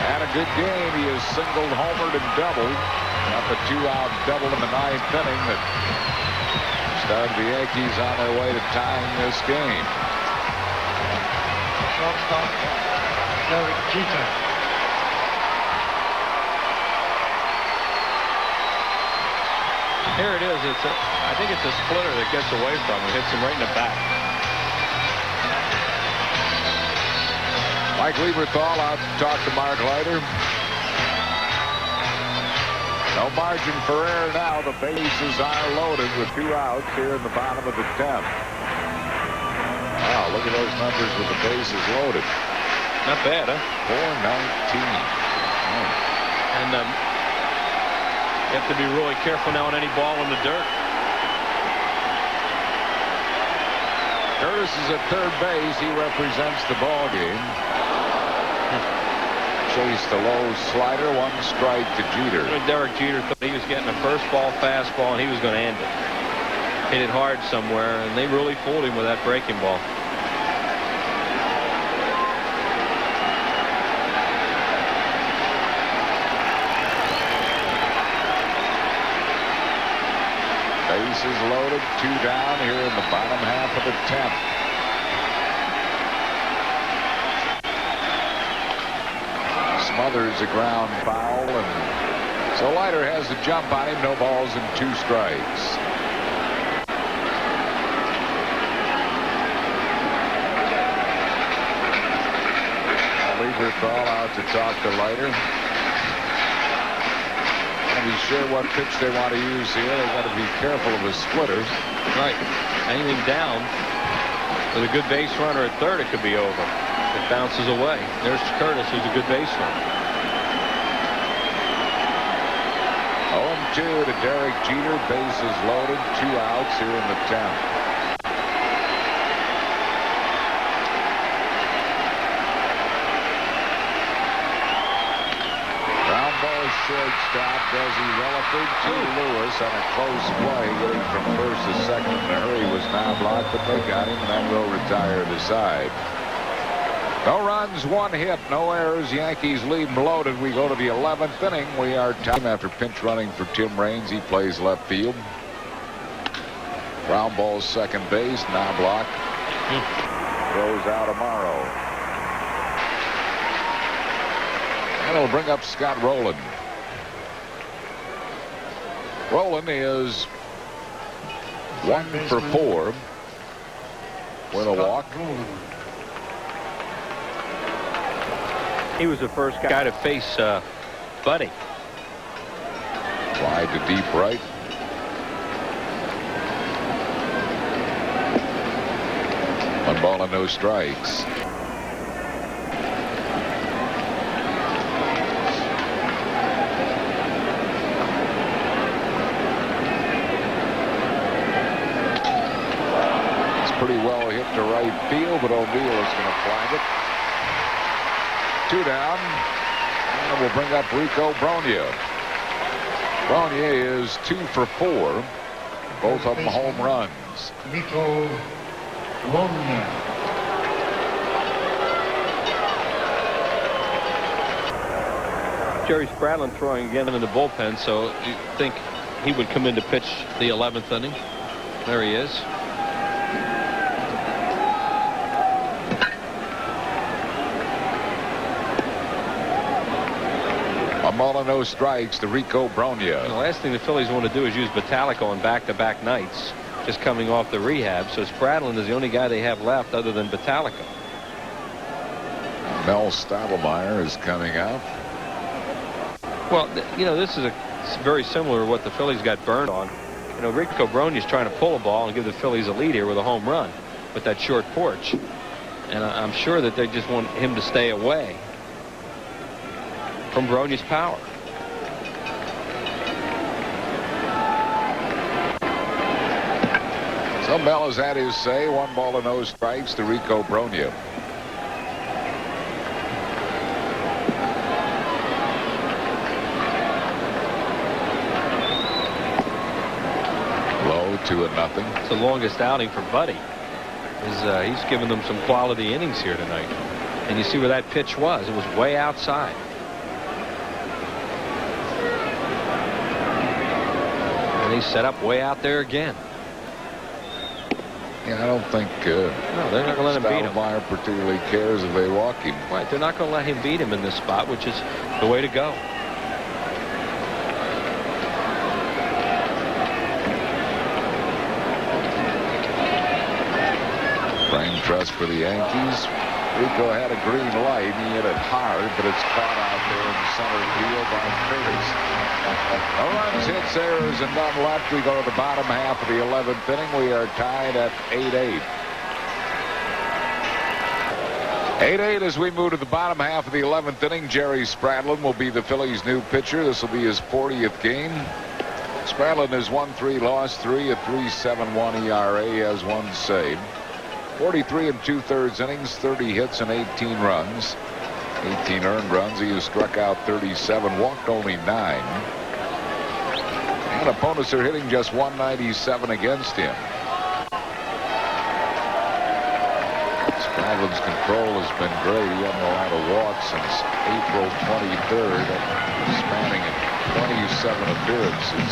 had a good game. He has singled, homered, and doubled. Got the 2-out double in the 9th inning that started the Yankees on their way to tying this game. Shortstop, Derek Jeter. Here it is. I think it's a splitter that gets away from him. Hits him right in the back. Mike Lieberthal out to talk to Mark Leiter. No margin for error now. The bases are loaded with 2 outs here in the bottom of the 10th. Wow, look at those numbers with the bases loaded. Not bad, huh? 419. Oh. And you have to be really careful now on any ball in the dirt. Curtis is at third base. He represents the ball game. Chased the low slider, 1 strike to Jeter. Derek Jeter thought he was getting a first ball fastball and he was going to end it. Hit it hard somewhere, and they really fooled him with that breaking ball. Bases loaded, 2 down here in the bottom half of the 10th. Smothers a ground foul, and so Leiter has a jump on him. No balls and 2 strikes. out to talk to Leiter. Got to be sure what pitch they want to use here. They got to be careful of the splitters. Right. Anything down with a good base runner at third, it could be over. It bounces away. There's Curtis, who's a good base runner. 0-2 to Derek Jeter. Bases loaded. 2 outs here in the 10th. Ground ball shortstop. Desi Relaford to Lewis on a close play. Getting from first to second in a hurry was now blocked, but they got him, and that will retire the side. No runs, 1 hit, no errors. Yankees lead and loaded. We go to the 11th inning. We are time after pinch running for Tim Raines. He plays left field. Ground ball second base, now blocked. Throws out Amaro. And it'll bring up Scott Rowland. Rowland is 1 for 4 with a walk. He was the first guy to face Buddy. Wide to deep right. One ball and no strikes. It's pretty well hit to right field, but O'Neill is going to flag it. 2 down, and we'll bring up Rico Brogna. Brogna is 2 for 4, both of them home runs. Rico Brogna. Jerry Spradlin throwing again in the bullpen, so you think he would come in to pitch the 11th inning. There he is. A ball and no strikes to Rico Brogna. The last thing the Phillies want to do is use Metallico on back-to-back nights, just coming off the rehab. So Spradlin is the only guy they have left other than Metallico. Mel Stottlemyre is coming out. Well, you know, this is it's very similar to what the Phillies got burned on. You know, Rico Brogna is trying to pull a ball and give the Phillies a lead here with a home run with that short porch. And I'm sure that they just want him to stay away from Brogna's power. So Mel has had his say. 1 ball and no strikes to Rico Brogna. Low 2-0. It's the longest outing for Buddy. He's given them some quality innings here tonight. And you see where that pitch was. It was way outside. And he's set up way out there again. Yeah, I don't think No, they're not going to let him beat him. Stottlemyre particularly cares if they walk him. Right, they're not going to let him beat him in this spot, which is the way to go. Frame truss for the Yankees. Rico had a green light. He hit it hard, but it's caught out there in center field by Curtis. No runs, hits, errors, and none left. We go to the bottom half of the 11th inning. We are tied at 8-8. 8-8 as we move to the bottom half of the 11th inning. Jerry Spradlin will be the Phillies' new pitcher. This will be his 40th game. Spradlin has 1-3, lost 3, a 3.71 ERA. He has 1 save. 43 2/3 innings, 30 hits and 18 runs. 18 earned runs. He has struck out 37, walked only 9. And opponents are hitting just 197 against him. Spradlin's control has been great. He hasn't allowed a walk since April 23rd, spanning 27 appearances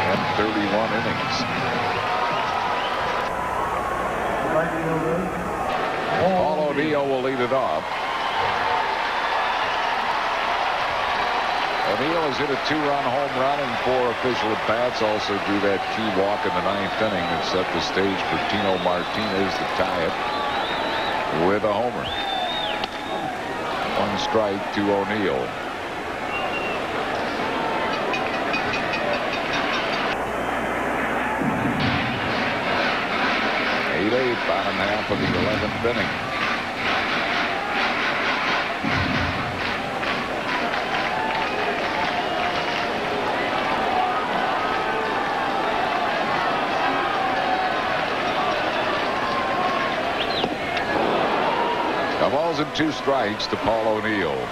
and 31 innings. Paul O'Neill will lead it off. O'Neill has hit a 2-run home run and 4 official at-bats. Also drew that key walk in the 9th inning and set the stage for Tino Martinez to tie it. with a homer. 1 strike to O'Neill. Bottom half of the 11th inning. The balls and 2 strikes to Paul O'Neill.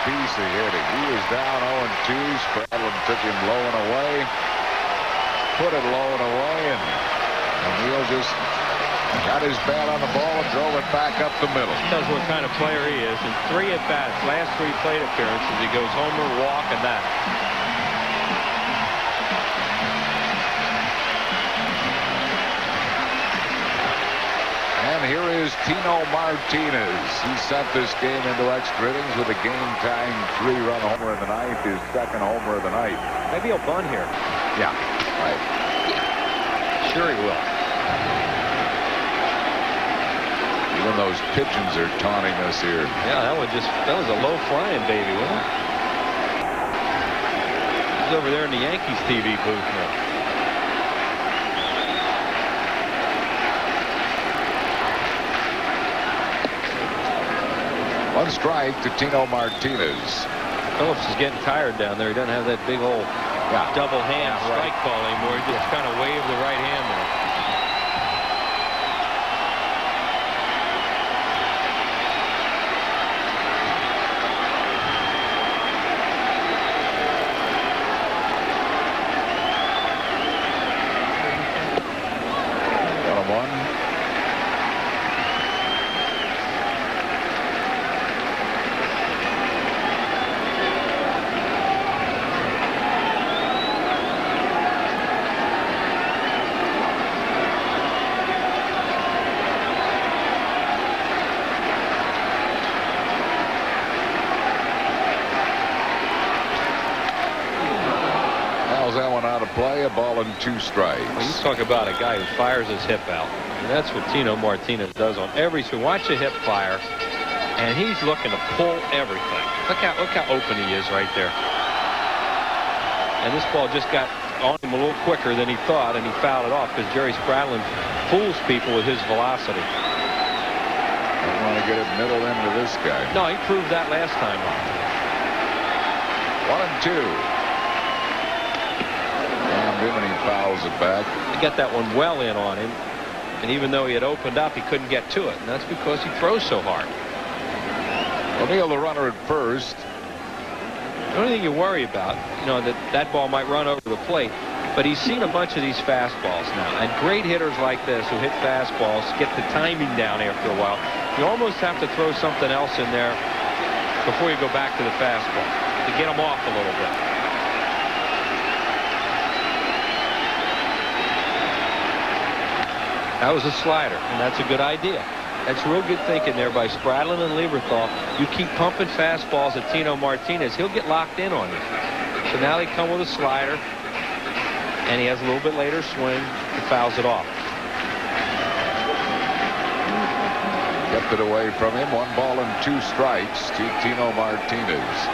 Piece of hitting. He was down 0-2. Spradlin took him low and away. Put it low and away, and O'Neill just got his bat on the ball and drove it back up the middle. Tells what kind of player he is. In 3 at-bats, last 3 plate appearances, he goes homer, walk, and that. And here is Tino Martinez. He sent this game into extra innings with a game-tying 3-run homer in the 9th, his 2nd homer of the night. Maybe he'll bunt here. Yeah, right. Sure he will. Even those pigeons are taunting us here. Yeah, that was a low flying baby, wasn't it? He's over there in the Yankees TV booth now. 1 strike to Tino Martinez. Phillips is getting tired down there. He doesn't have that big old double hand strike call anymore. He just kind of waved the right hand there. That one out of play, a ball and 2 strikes. Well, you talk about a guy who fires his hip out. And that's what Tino Martinez does on every swing. Watch the hip fire, and he's looking to pull everything. Look how open he is right there. And this ball just got on him a little quicker than he thought, and he fouled it off because Jerry Spradlin fools people with his velocity. I want to get it middle into this guy. No, he proved that last time. 1-2. And he fouls it back. He got that one well in on him, and even though he had opened up, he couldn't get to it, and that's because he throws so hard. O'Neill, the runner at first. The only thing you worry about, that ball might run over the plate, but he's seen a bunch of these fastballs now, and great hitters like this who hit fastballs get the timing down after a while. You almost have to throw something else in there before you go back to the fastball to get them off a little bit. That was a slider, and that's a good idea. That's real good thinking there by Spradlin and Lieberthal. You keep pumping fastballs at Tino Martinez, he'll get locked in on you. So now they come with a slider, and he has a little bit later swing and fouls it off. Kept it away from him. 1 ball and 2 strikes to Tino Martinez.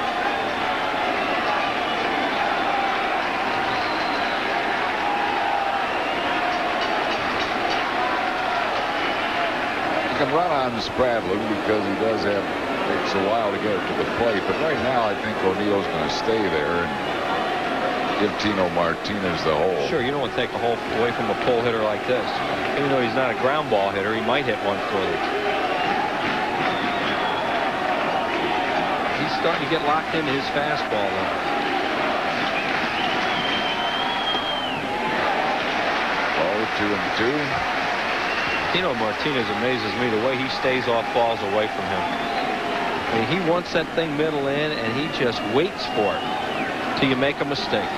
Can run on Spradlin because he does have, takes a while to get it to the plate, but right now I think O'Neill's going to stay there and give Tino Martinez the hole. Sure, you don't want to take a hole away from a pull hitter like this. Even though he's not a ground ball hitter, he might hit one for you. He's starting to get locked into his fastball now. Oh, 2-2. Tino Martinez amazes me the way he stays off balls away from him. I mean, he wants that thing middle in, and he just waits for it. till you make a mistake.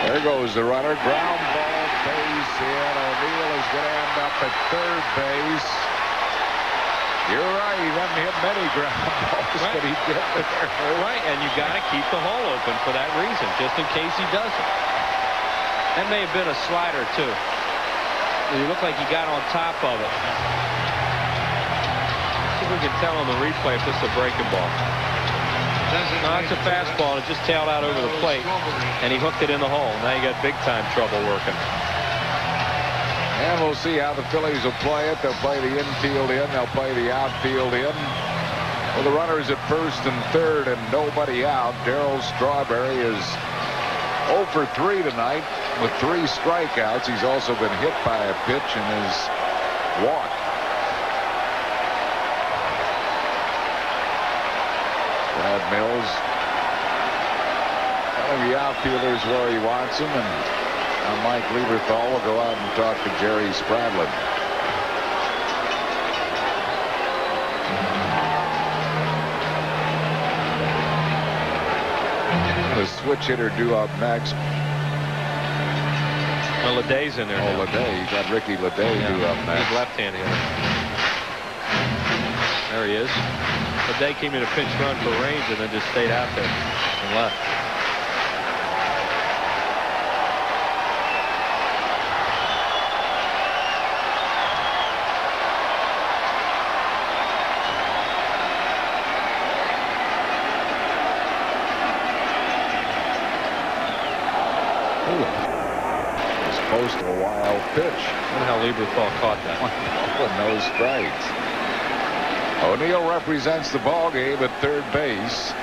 There goes the runner. Ground ball, base hit. O'Neill is going to end up at third base. You're right. He hasn't hit many ground balls, but he did there. Right, and you got to keep the hole open for that reason, just in case he doesn't. That may have been a slider, too. It looked like he got on top of it. See if we can tell on the replay if this is a breaking ball. No, it's a fastball. It just tailed out over the plate, and he hooked it in the hole. Now you got big-time trouble working. And we'll see how the Phillies will play it. They'll play the infield in. They'll play the outfield in. Well, the runners at first and third and nobody out. Darryl Strawberry is 0 for 3 tonight with 3 strikeouts. He's also been hit by a pitch and is walked. Brad Mills telling the outfielders where he wants them, and Mike Lieberthal will go out and talk to Jerry Spradlin. The switch hitter due up next. Well, Leday's in there. Oh, now. Leday. You got Ricky Leday due up next. He's left-handed hitter. There he is. Leday came in a pinch run for range and then just stayed out there and left. Close to a wild pitch. Wonder how Lieberthal caught that. No strikes. O'Neill represents the ball game at third base.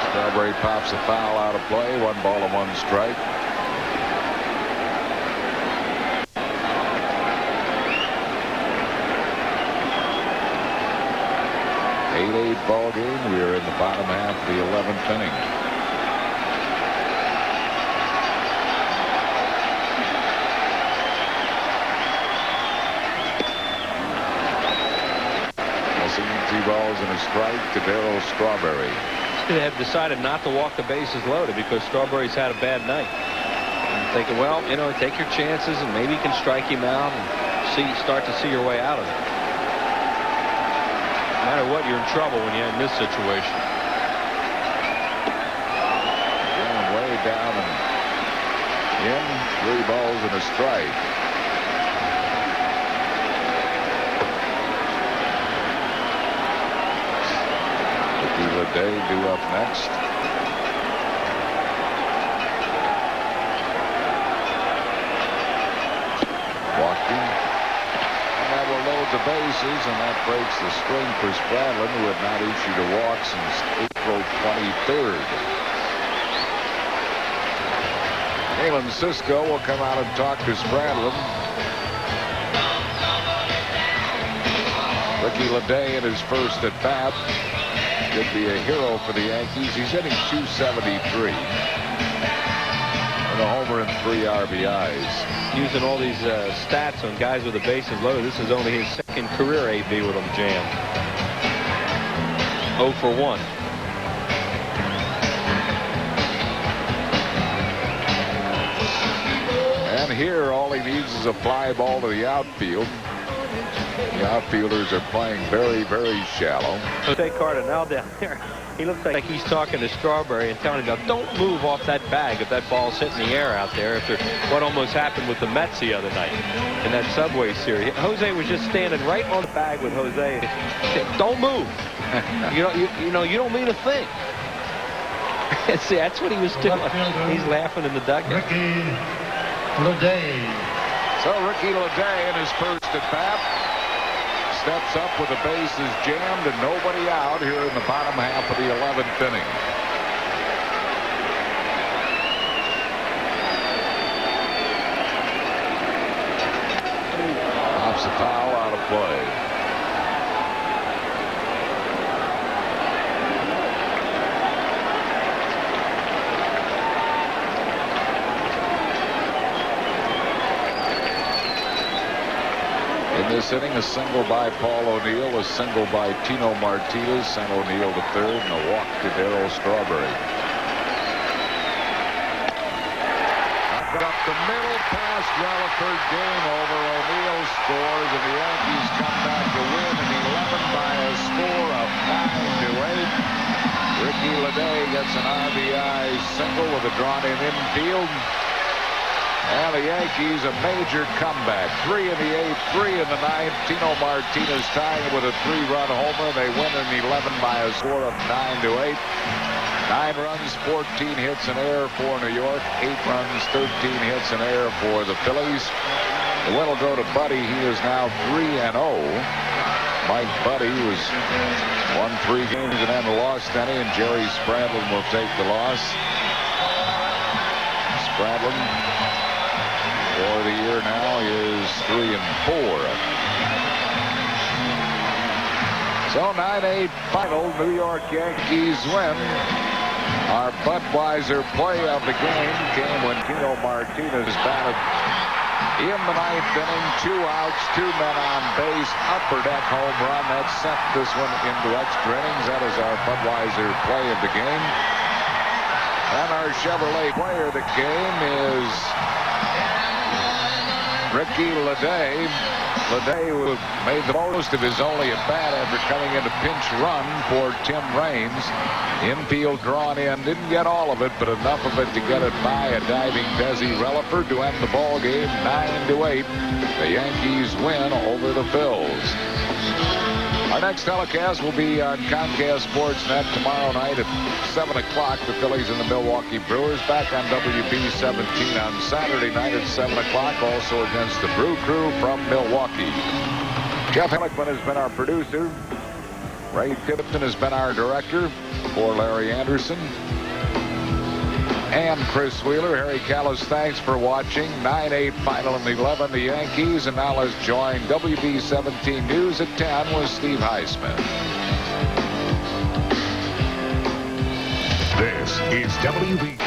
Strawberry pops a foul out of play. 1 ball and 1 strike. Ball game. We are in the bottom half of the 11th inning. Two balls and a strike to Darryl Strawberry. They have decided not to walk the bases loaded because Strawberry's had a bad night. I'm thinking, well, you know, take your chances and maybe you can strike him out and start to see your way out of it. No matter what, you're in trouble when you're in this situation. Going way down and in. 3 balls and a strike. Ricky Leday due up next. Walking. The bases, and that breaks the string for Spradlin, who had not issued a walk since April 23rd. Galen Cisco will come out and talk to Spradlin. Ricky Leday in his first at bat could be a hero for the Yankees. He's hitting .273 and a homer and 3 RBIs. Using all these stats on guys with the bases loaded. This is only his second career AB with them jammed. 0 for 1. And here all he needs is a fly ball to the outfield. The outfielders are playing very, very shallow. Jose Cardinal down there. He looks like he's talking to Strawberry and telling him, now, don't move off that bag if that ball's hitting the air out there after what almost happened with the Mets the other night in that Subway Series. Jose was just standing right on the bag with Jose. Said, don't move. you don't mean a thing. See, that's what he was doing. He's laughing in the dugout. Ricky Leday. So Ricky Leday in his first at bat steps up with the bases jammed and nobody out here in the bottom half of the 11th inning. Pops a foul out of play. this inning, a single by Paul O'Neill, a single by Tino Martinez, sent O'Neill to third, and a walk to Darryl Strawberry. Up the middle, past Relaford, game over. O'Neill scores, and the Yankees come back to win in 11 by a score of 9-8. Ricky Leday gets an RBI single with a drawn-in infield. And the Yankees a major comeback. 3 in the 8th, 3 in the 9th. Tino Martinez tying with a 3-run homer. They win in 11 by a score of 9-8. 9 runs, 14 hits in air for New York. 8 runs, 13 hits in air for the Phillies. The win will go to Buddy. He is now 3-0. Mike Buddy won 3 games and then lost any, and Jerry Spradlin will take the loss. Spradlin for the year now is 3-4. So 9-8 final. New York Yankees win. Our Budweiser play of the game came when Tino Martinez batted in the 9th inning. 2 outs, 2 men on base, upper deck home run. That sent this one into extra innings. That is our Budweiser play of the game. And our Chevrolet player of the game is Ricky Leday. Leday made the most of his only at bat after coming into pinch run for Tim Raines. Infield drawn in, didn't get all of it, but enough of it to get it by a diving Desi Relaford to end the ball game 9-8. The Yankees win over the Phils. Our next telecast will be on Comcast Sportsnet tomorrow night at 7 o'clock. The Phillies and the Milwaukee Brewers back on WB 17 on Saturday night at 7 o'clock, also against the Brew Crew from Milwaukee. Jeff Hillickman has been our producer. Ray Tipton has been our director for Larry Anderson. And Chris Wheeler. Harry Callis, thanks for watching. 9-8 final in the 11, the Yankees. And now let's join WB 17 News at 10 with Steve Highsmith. This is WB.